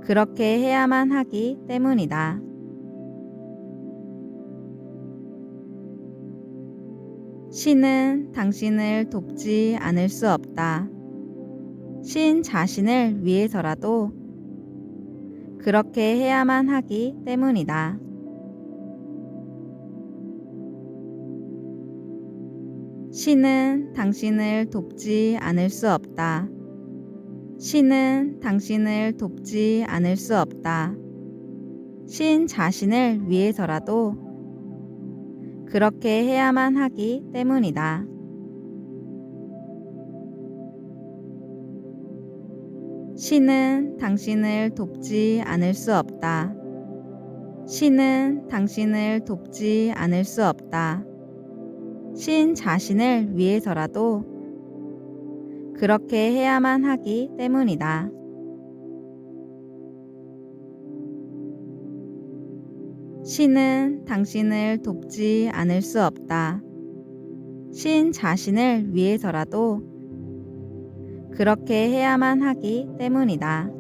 그렇게 해야만 하기 때문이다. 신은 당신을 돕지 않을 수 없다. 신 자신을 위해서라도 그렇게 해야만 하기 때문이다. 신은 당신을 돕지 않을 수 없다. 신은 당신을 돕지 않을 수 없다. 신 자신을 위해서라도 그렇게 해야만 하기 때문이다. 신은 당신을 돕지 않을 수 없다. 신은 당신을 돕지 않을 수 없다. 신 자신을 위해서라도 그렇게 해야만 하기 때문이다. 신은 당신을 돕지 않을 수 없다. 신 자신을 위해서라도 그렇게 해야만 하기 때문이다.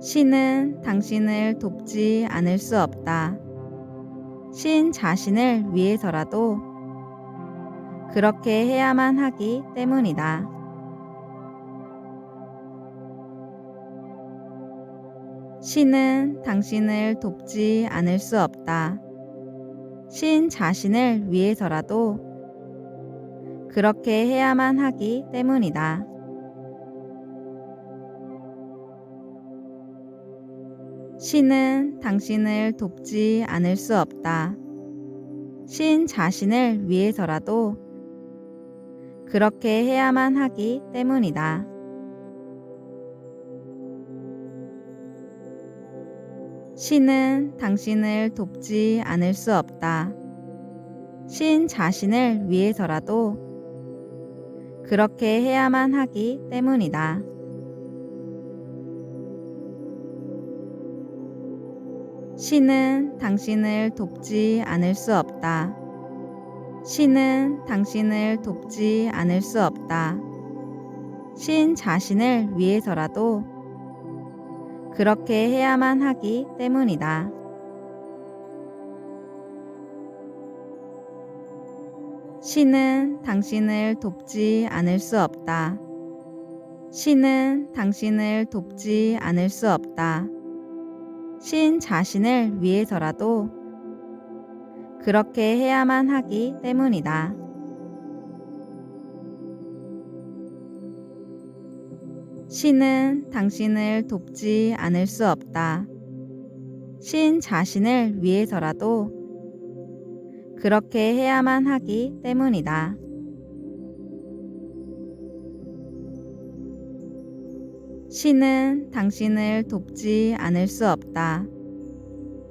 신은 당신을 돕지 않을 수 없다. 신 자신을 위해서라도 그렇게 해야만 하기 때문이다. 신은 당신을 돕지 않을 수 없다. 신 자신을 위해서라도 그렇게 해야만 하기 때문이다. 신은 당신을 돕지 않을 수 없다. 신 자신을 위해서라도 그렇게 해야만 하기 때문이다. 신은 당신을 돕지 않을 수 없다. 신 자신을 위해서라도 그렇게 해야만 하기 때문이다. 신은 당신을 돕지 않을 수 없다. 신은 당신을 돕지 않을 수 없다. 신 자신을 위해서라도 그렇게 해야만 하기 때문이다. 신은 당신을 돕지 않을 수 없다. 신은 당신을 돕지 않을 수 없다. 신 자신을 위해서라도 그렇게 해야만 하기 때문이다. 신은 당신을 돕지 않을 수 없다. 신 자신을 위해서라도 그렇게 해야만 하기 때문이다. 신은 당신을 돕지 않을 수 없다.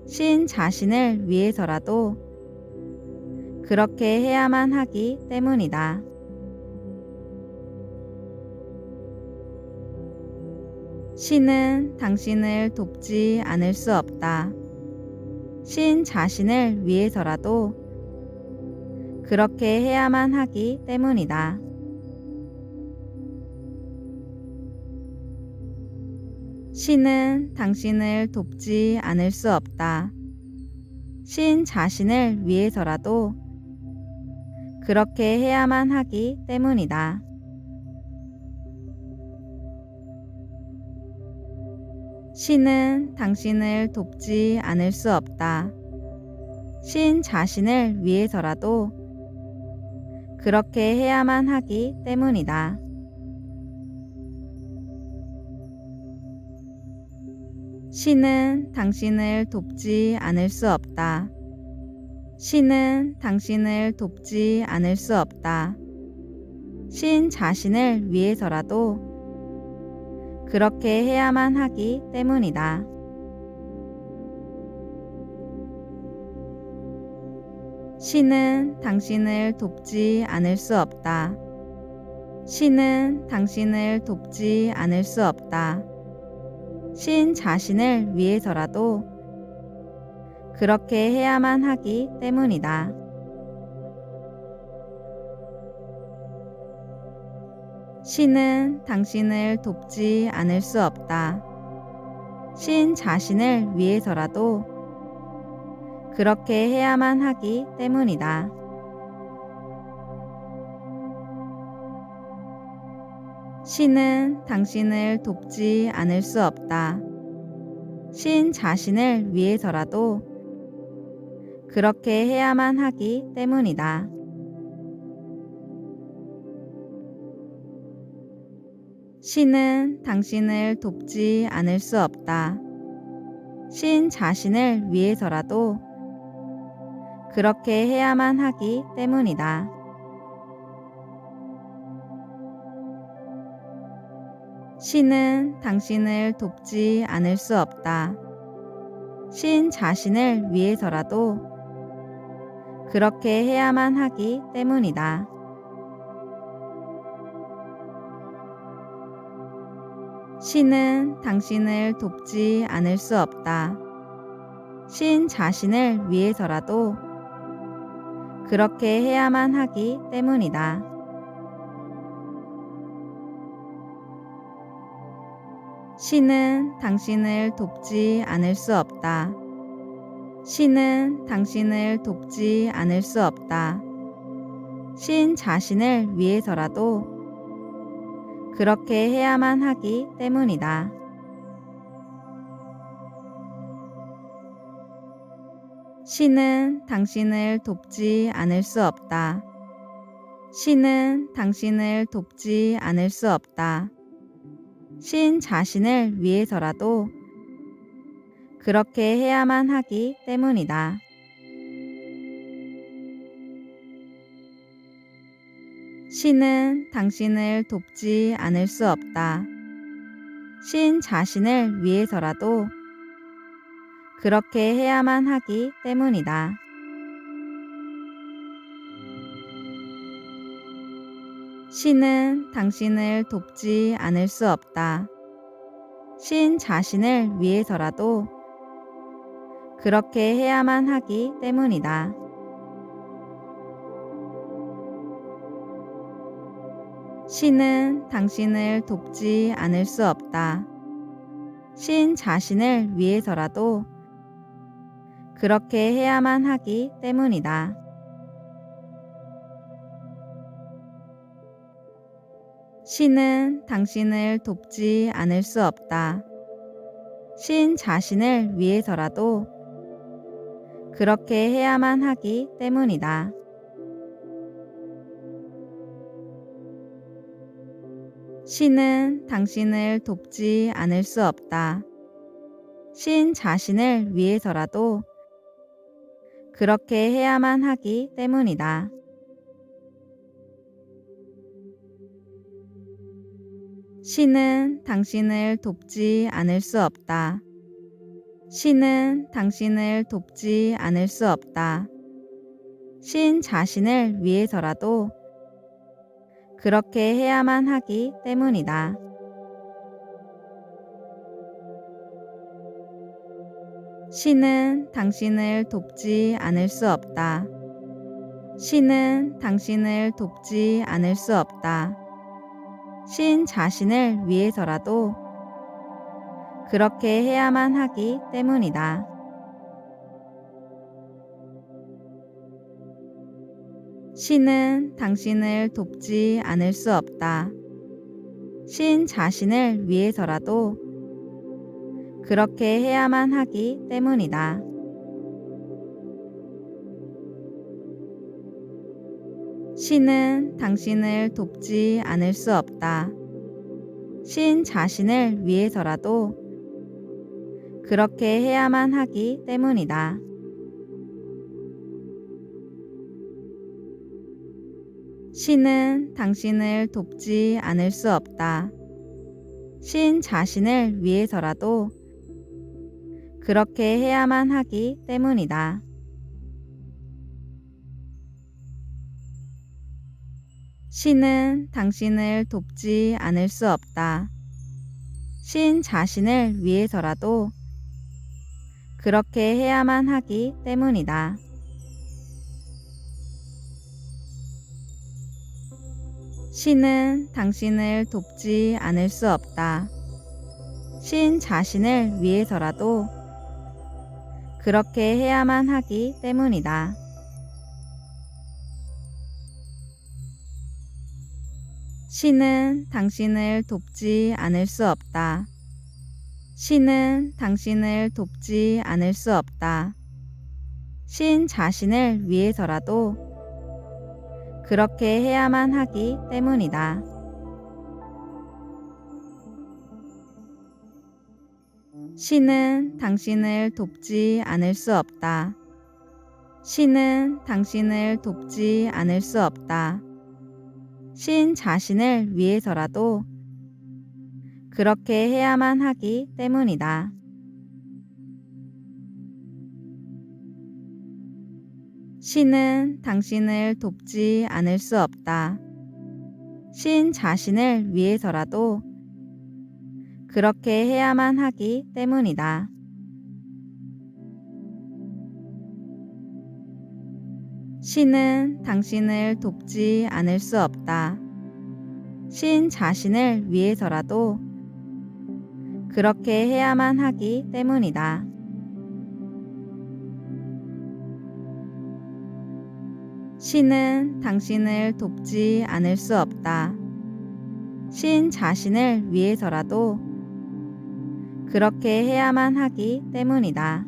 신 자신을 위해서라도 그렇게 해야만 하기 때문이다. 신은 당신을 돕지 않을 수 없다. 신 자신을 위해서라도 그렇게 해야만 하기 때문이다. 신은 당신을 돕지 않을 수 없다. 신 자신을 위해서라도 그렇게 해야만 하기 때문이다. 신은 당신을 돕지 않을 수 없다. 신 자신을 위해서라도 그렇게 해야만 하기 때문이다. 신은 당신을 돕지 않을 수 없다. 신은 당신을 돕지 않을 수 없다. 신 자신을 위해서라도 그렇게 해야만 하기 때문이다. 신은 당신을 돕지 않을 수 없다. 신은 당신을 돕지 않을 수 없다. 신 자신을 위해서라도 그렇게 해야만 하기 때문이다. 신은 당신을 돕지 않을 수 없다. 신 자신을 위해서라도 그렇게 해야만 하기 때문이다. 신은 당신을 돕지 않을 수 없다. 신 자신을 위해서라도 그렇게 해야만 하기 때문이다. 신은 당신을 돕지 않을 수 없다. 신 자신을 위해서라도 그렇게 해야만 하기 때문이다. 신은 당신을 돕지 않을 수 없다. 신 자신을 위해서라도 그렇게 해야만 하기 때문이다. 신은 당신을 돕지 않을 수 없다. 신 자신을 위해서라도 그렇게 해야만 하기 때문이다. 신은 당신을 돕지 않을 수 없다. 신은 당신을 돕지 않을 수 없다. 신 자신을 위해서라도 그렇게 해야만 하기 때문이다. 신은 당신을 돕지 않을 수 없다. 신은 당신을 돕지 않을 수 없다. 신 자신을 위해서라도 그렇게 해야만 하기 때문이다. 신은 당신을 돕지 않을 수 없다. 신 자신을 위해서라도 그렇게 해야만 하기 때문이다. 신은 당신을 돕지 않을 수 없다. 신 자신을 위해서라도 그렇게 해야만 하기 때문이다. 신은 당신을 돕지 않을 수 없다. 신 자신을 위해서라도 그렇게 해야만 하기 때문이다. 신은 당신을 돕지 않을 수 없다. 신 자신을 위해서라도 그렇게 해야만 하기 때문이다. 신은 당신을 돕지 않을 수 없다. 신 자신을 위해서라도 그렇게 해야만 하기 때문이다. 신은 당신을 돕지 않을 수 없다. 신은 당신을 돕지 않을 수 없다. 신 자신을 위해서라도 그렇게 해야만 하기 때문이다. 신은 당신을 돕지 않을 수 없다. 신은 당신을 돕지 않을 수 없다. 신 자신을 위해서라도 그렇게 해야만 하기 때문이다. 신은 당신을 돕지 않을 수 없다. 신 자신을 위해서라도 그렇게 해야만 하기 때문이다. 신은 당신을 돕지 않을 수 없다. 신 자신을 위해서라도 그렇게 해야만 하기 때문이다. 신은 당신을 돕지 않을 수 없다. 신 자신을 위해서라도 그렇게 해야만 하기 때문이다. 신은 당신을 돕지 않을 수 없다. 신 자신을 위해서라도 그렇게 해야만 하기 때문이다. 신은 당신을 돕지 않을 수 없다. 신 자신을 위해서라도 그렇게 해야만 하기 때문이다. 신은 당신을 돕지 않을 수 없다. 신은 당신을 돕지 않을 수 없다. 신 자신을 위해서라도 그렇게 해야만 하기 때문이다. 신은 당신을 돕지 않을 수 없다. 신은 당신을 돕지 않을 수 없다. 신 자신을 위해서라도 그렇게 해야만 하기 때문이다. 신은 당신을 돕지 않을 수 없다. 신 자신을 위해서라도 그렇게 해야만 하기 때문이다. 신은 당신을 돕지 않을 수 없다. 신 자신을 위해서라도 그렇게 해야만 하기 때문이다. 신은 당신을 돕지 않을 수 없다. 신 자신을 위해서라도 그렇게 해야만 하기 때문이다.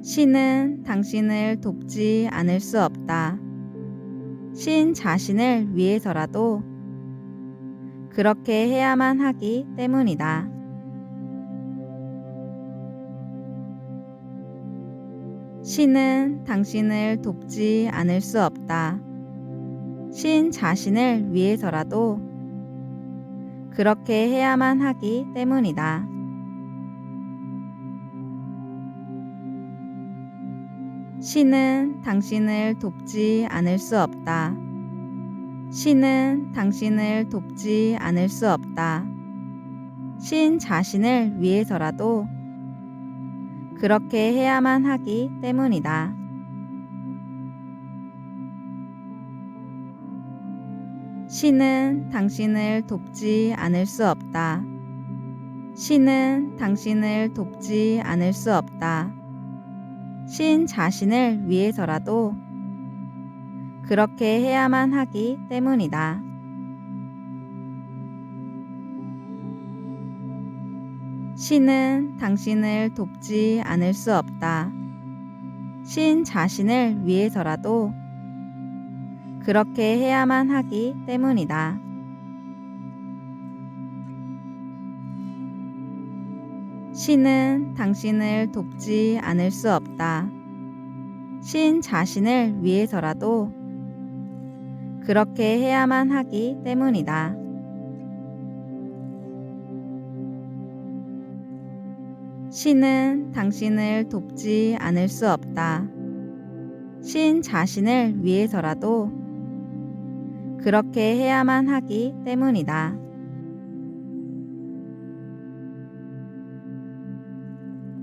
신은 당신을 돕지 않을 수 없다. 신 자신을 위해서라도 그렇게 해야만 하기 때문이다. 신은 당신을 돕지 않을 수 없다. 신 자신을 위해서라도 그렇게 해야만 하기 때문이다. 신은 당신을 돕지 않을 수 없다. 신은 당신을 돕지 않을 수 없다. 신 자신을 위해서라도 그렇게 해야만 하기 때문이다. 신은 당신을 돕지 않을 수 없다. 신은 당신을 돕지 않을 수 없다. 신 자신을 위해서라도 그렇게 해야만 하기 때문이다. 신은 당신을 돕지 않을 수 없다. 신 자신을 위해서라도 그렇게 해야만 하기 때문이다. 신은 당신을 돕지 않을 수 없다. 신 자신을 위해서라도 그렇게 해야만 하기 때문이다. 신은 당신을 돕지 않을 수 없다. 신 자신을 위해서라도 그렇게 해야만 하기 때문이다.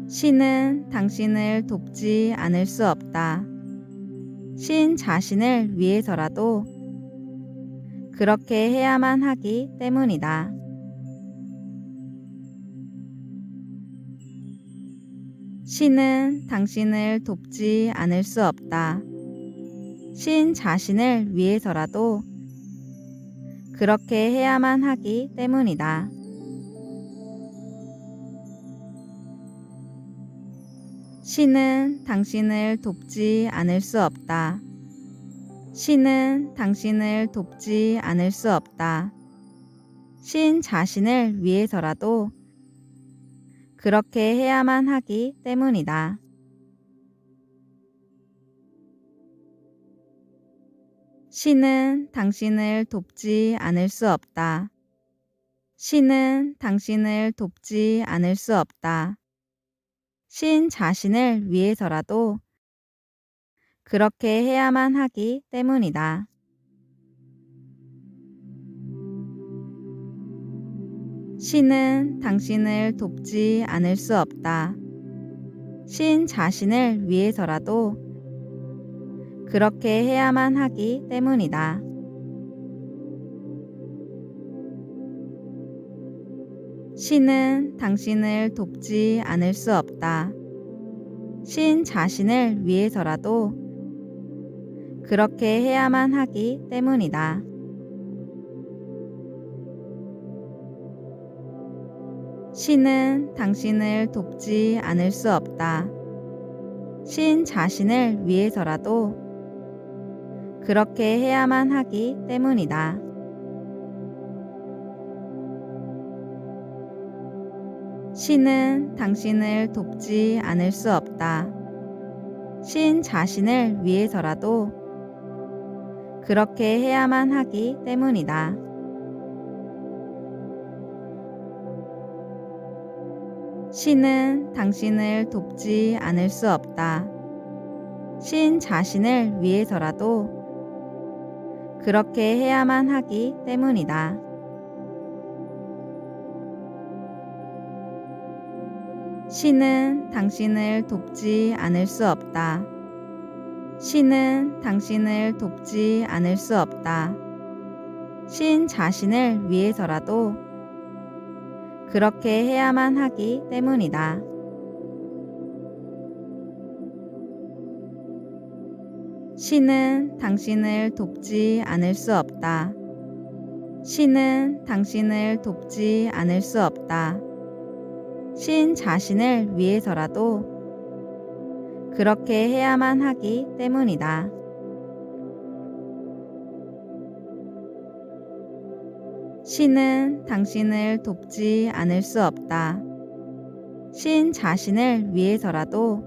신은 당신을 돕지 않을 수 없다. 신 자신을 위해서라도 그렇게 해야만 하기 때문이다. 신은 당신을 돕지 않을 수 없다. 신 자신을 위해서라도 그렇게 해야만 하기 때문이다. 신은 당신을 돕지 않을 수 없다. 신은 당신을 돕지 않을 수 없다. 신 자신을 위해서라도 그렇게 해야만 하기 때문이다. 신은 당신을 돕지 않을 수 없다. 신은 당신을 돕지 않을 수 없다. 신 자신을 위해서라도 그렇게 해야만 하기 때문이다. 신은 당신을 돕지 않을 수 없다. 신 자신을 위해서라도 그렇게 해야만 하기 때문이다. 신은 당신을 돕지 않을 수 없다. 신 자신을 위해서라도 그렇게 해야만 하기 때문이다. 신은 당신을 돕지 않을 수 없다. 신 자신을 위해서라도 그렇게 해야만 하기 때문이다. 신은 당신을 돕지 않을 수 없다. 신 자신을 위해서라도 그렇게 해야만 하기 때문이다. 신은 당신을 돕지 않을 수 없다. 신 자신을 위해서라도 그렇게 해야만 하기 때문이다. 신은 당신을 돕지 않을 수 없다. 신은 당신을 돕지 않을 수 없다. 신 자신을 위해서라도 그렇게 해야만 하기 때문이다. 신은 당신을 돕지 않을 수 없다. 신은 당신을 돕지 않을 수 없다. 신 자신을 위해서라도 그렇게 해야만 하기 때문이다. 신은 당신을 돕지 않을 수 없다. 신 자신을 위해서라도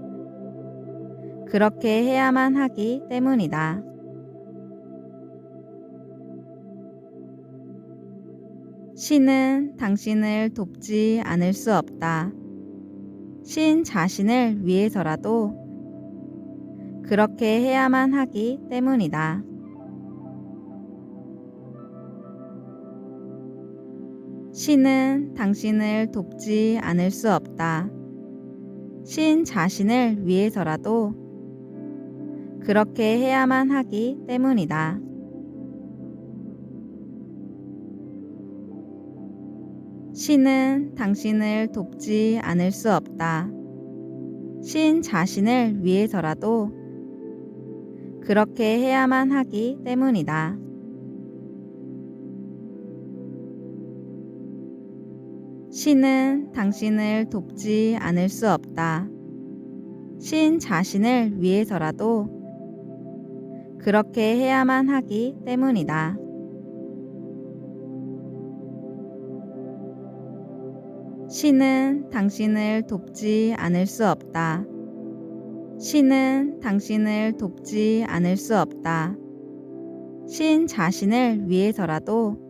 그렇게 해야만 하기 때문이다. 신은 당신을 돕지 않을 수 없다. 신 자신을 위해서라도 그렇게 해야만 하기 때문이다. 신은 당신을 돕지 않을 수 없다. 신 자신을 위해서라도 그렇게 해야만 하기 때문이다. 신은 당신을 돕지 않을 수 없다. 신 자신을 위해서라도 그렇게 해야만 하기 때문이다. 신은 당신을 돕지 않을 수 없다. 신 자신을 위해서라도 그렇게 해야만 하기 때문이다. 신은 당신을 돕지 않을 수 없다. 신은 당신을 돕지 않을 수 없다. 신 자신을 위해서라도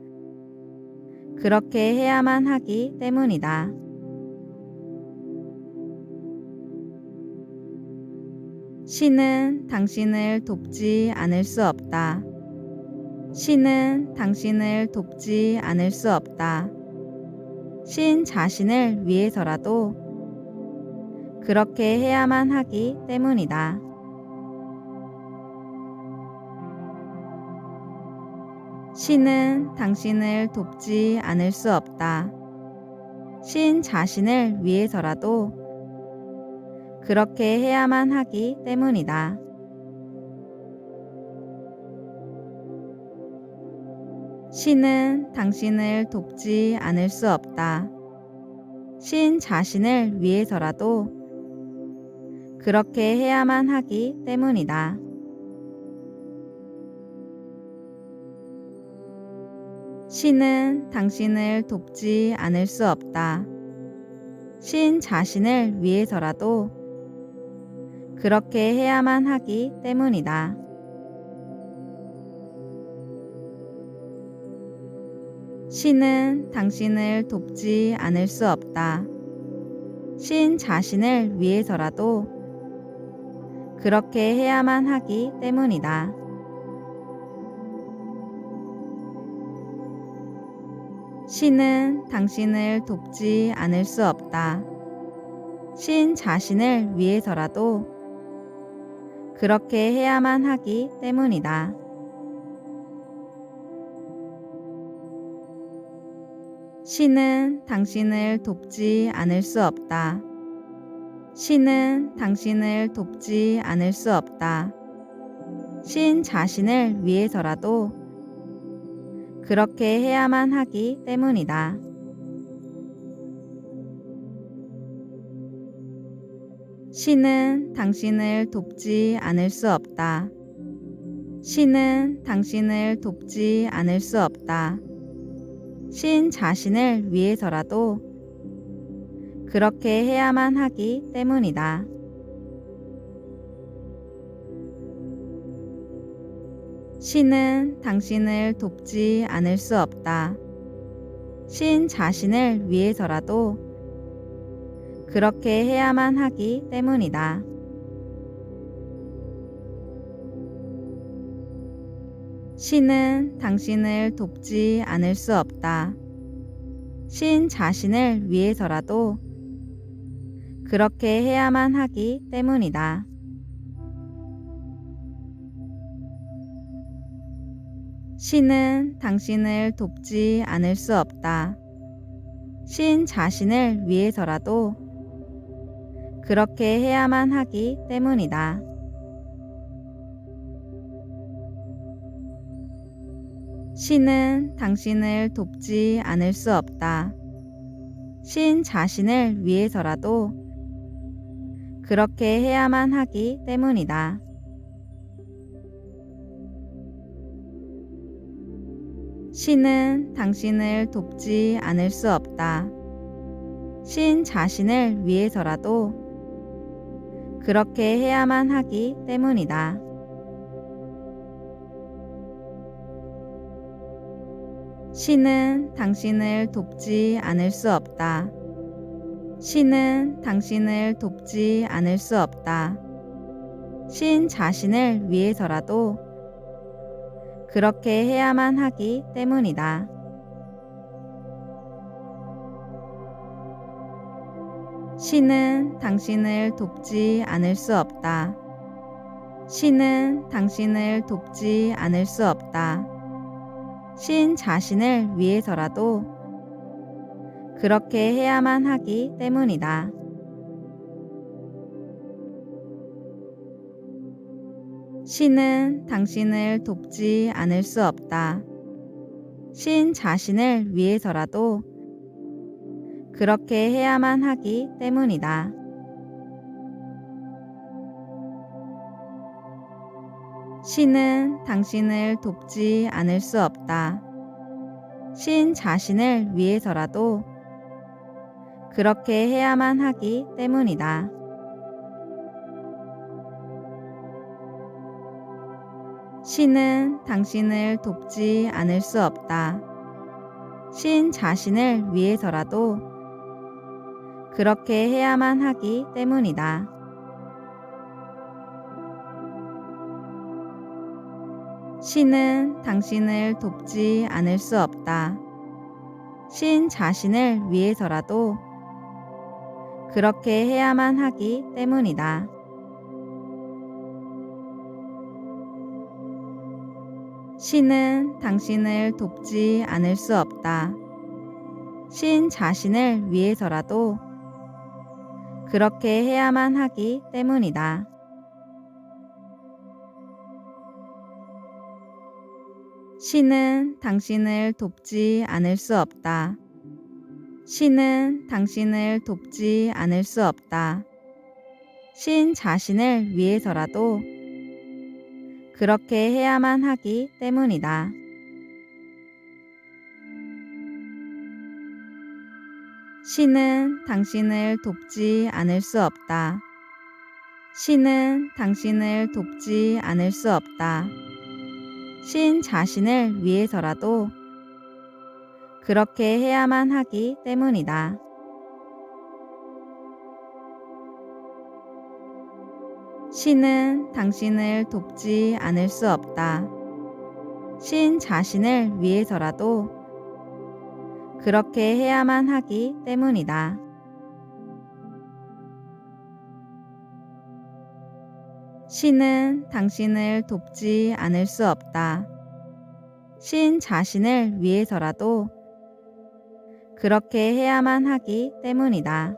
그렇게 해야만 하기 때문이다. 신은 당신을 돕지 않을 수 없다. 신은 당신을 돕지 않을 수 없다. 신 자신을 위해서라도 그렇게 해야만 하기 때문이다. 신은 당신을 돕지 않을 수 없다. 신 자신을 위해서라도 그렇게 해야만 하기 때문이다. 신은 당신을 돕지 않을 수 없다. 신 자신을 위해서라도 그렇게 해야만 하기 때문이다. 신은 당신을 돕지 않을 수 없다. 신 자신을 위해서라도 그렇게 해야만 하기 때문이다. 신은 당신을 돕지 않을 수 없다. 신 자신을 위해서라도 그렇게 해야만 하기 때문이다. 신은 당신을 돕지 않을 수 없다. 신 자신을 위해서라도 그렇게 해야만 하기 때문이다. 신은 당신을 돕지 않을 수 없다. 신은 당신을 돕지 않을 수 없다. 신 자신을 위해서라도 그렇게 해야만 하기 때문이다. 신은 당신을 돕지 않을 수 없다. 신은 당신을 돕지 않을 수 없다. 신 자신을 위해서라도 그렇게 해야만 하기 때문이다. 신은 당신을 돕지 않을 수 없다. 신 자신을 위해서라도 그렇게 해야만 하기 때문이다. 신은 당신을 돕지 않을 수 없다. 신 자신을 위해서라도 그렇게 해야만 하기 때문이다. 신은 당신을 돕지 않을 수 없다. 신 자신을 위해서라도 그렇게 해야만 하기 때문이다. 신은 당신을 돕지 않을 수 없다. 신 자신을 위해서라도 그렇게 해야만 하기 때문이다. 신은 당신을 돕지 않을 수 없다. 신 자신을 위해서라도 그렇게 해야만 하기 때문이다. 신은 당신을 돕지 않을 수 없다. 신은 당신을 돕지 않을 수 없다. 신 자신을 위해서라도 그렇게 해야만 하기 때문이다. 신은 당신을 돕지 않을 수 없다. 신은 당신을 돕지 않을 수 없다. 신 자신을 위해서라도 그렇게 해야만 하기 때문이다. 신은 당신을 돕지 않을 수 없다. 신 자신을 위해서라도 그렇게 해야만 하기 때문이다. 신은 당신을 돕지 않을 수 없다. 신 자신을 위해서라도 그렇게 해야만 하기 때문이다. 신은 당신을 돕지 않을 수 없다. 신 자신을 위해서라도 그렇게 해야만 하기 때문이다. 신은 당신을 돕지 않을 수 없다. 신 자신을 위해서라도 그렇게 해야만 하기 때문이다. 신은 당신을 돕지 않을 수 없다. 신 자신을 위해서라도 그렇게 해야만 하기 때문이다. 신은 당신을 돕지 않을 수 없다. 신은 당신을 돕지 않을 수 없다. 신 자신을 위해서라도 그렇게 해야만 하기 때문이다. 신은 당신을 돕지 않을 수 없다. 신은 당신을 돕지 않을 수 없다. 신 자신을 위해서라도 그렇게 해야만 하기 때문이다. 신은 당신을 돕지 않을 수 없다. 신 자신을 위해서라도 그렇게 해야만 하기 때문이다. 신은 당신을 돕지 않을 수 없다. 신 자신을 위해서라도 그렇게 해야만 하기 때문이다.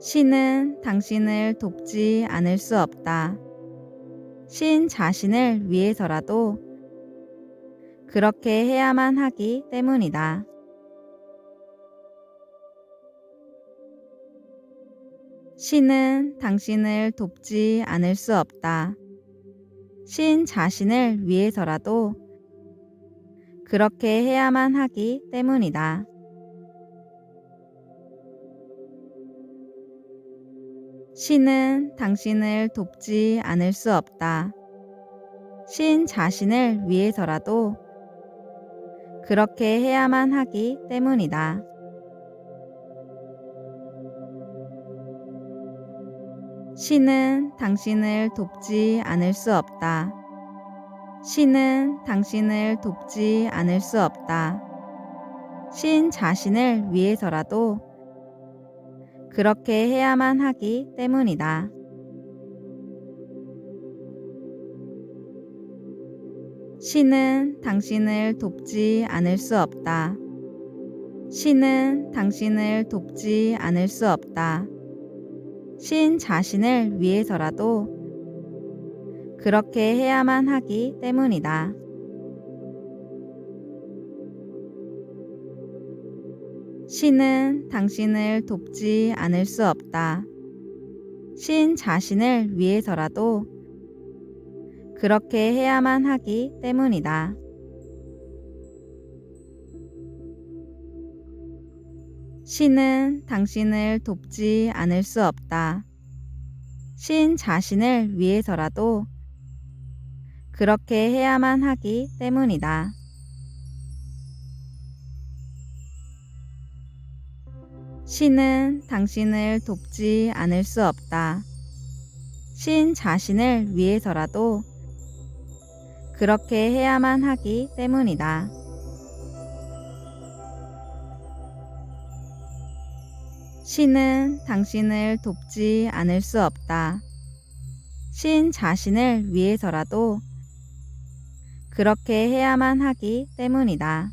신은 당신을 돕지 않을 수 없다. 신 자신을 위해서라도 그렇게 해야만 하기 때문이다. 신은 당신을 돕지 않을 수 없다. 신 자신을 위해서라도 그렇게 해야만 하기 때문이다. 신은 당신을 돕지 않을 수 없다. 신 자신을 위해서라도 그렇게 해야만 하기 때문이다. 신은 당신을 돕지 않을 수 없다. 신은 당신을 돕지 않을 수 없다. 신 자신을 위해서라도 그렇게 해야만 하기 때문이다. 신은 당신을 돕지 않을 수 없다. 신은 당신을 돕지 않을 수 없다. 신 자신을 위해서라도 그렇게 해야만 하기 때문이다. 신은 당신을 돕지 않을 수 없다. 신 자신을 위해서라도 그렇게 해야만 하기 때문이다. 신은 당신을 돕지 않을 수 없다. 신 자신을 위해서라도 그렇게 해야만 하기 때문이다. 신은 당신을 돕지 않을 수 없다. 신 자신을 위해서라도 그렇게 해야만 하기 때문이다. 신은 당신을 돕지 않을 수 없다. 신 자신을 위해서라도 그렇게 해야만 하기 때문이다.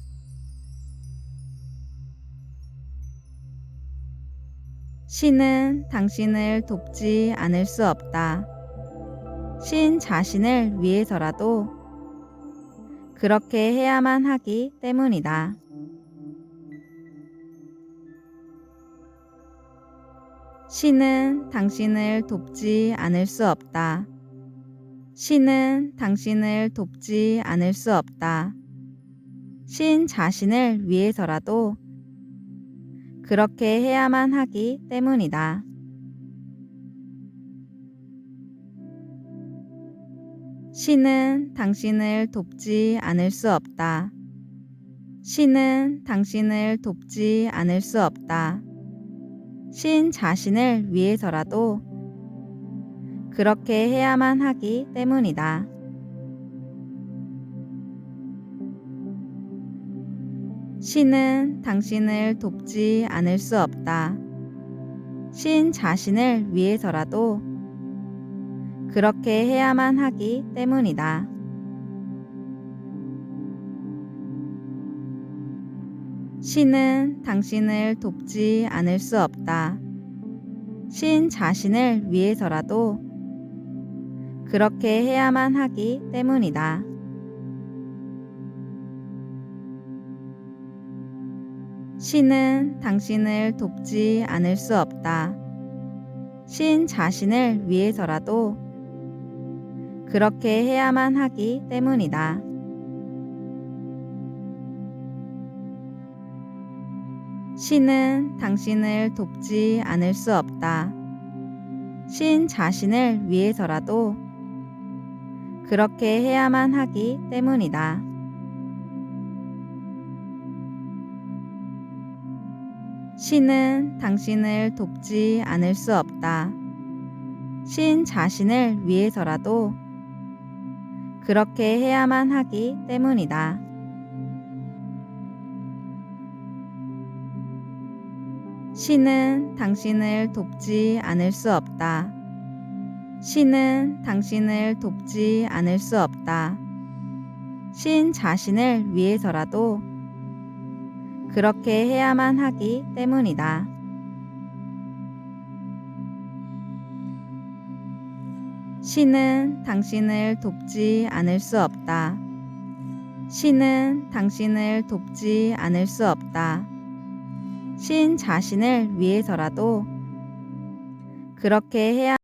신은 당신을 돕지 않을 수 없다. 신 자신을 위해서라도 그렇게 해야만 하기 때문이다. 신은 당신을 돕지 않을 수 없다. 신은 당신을 돕지 않을 수 없다. 신 자신을 위해서라도 그렇게 해야만 하기 때문이다. 신은 당신을 돕지 않을 수 없다. 신은 당신을 돕지 않을 수 없다. 신 자신을 위해서라도 그렇게 해야만 하기 때문이다. 신은 당신을 돕지 않을 수 없다. 신 자신을 위해서라도 그렇게 해야만 하기 때문이다. 신은 당신을 돕지 않을 수 없다. 신 자신을 위해서라도 그렇게 해야만 하기 때문이다. 신은 당신을 돕지 않을 수 없다. 신 자신을 위해서라도 그렇게 해야만 하기 때문이다. 신은 당신을 돕지 않을 수 없다. 신 자신을 위해서라도 그렇게 해야만 하기 때문이다. 신은 당신을 돕지 않을 수 없다. 신 자신을 위해서라도 그렇게 해야만 하기 때문이다. 신은 당신을 돕지 않을 수 없다. 신은 당신을 돕지 않을 수 없다. 신 자신을 위해서라도 그렇게 해야만 하기 때문이다. 신은 당신을 돕지 않을 수 없다. 신은 당신을 돕지 않을 수 없다. 신 자신을 위해서라도 그렇게 해야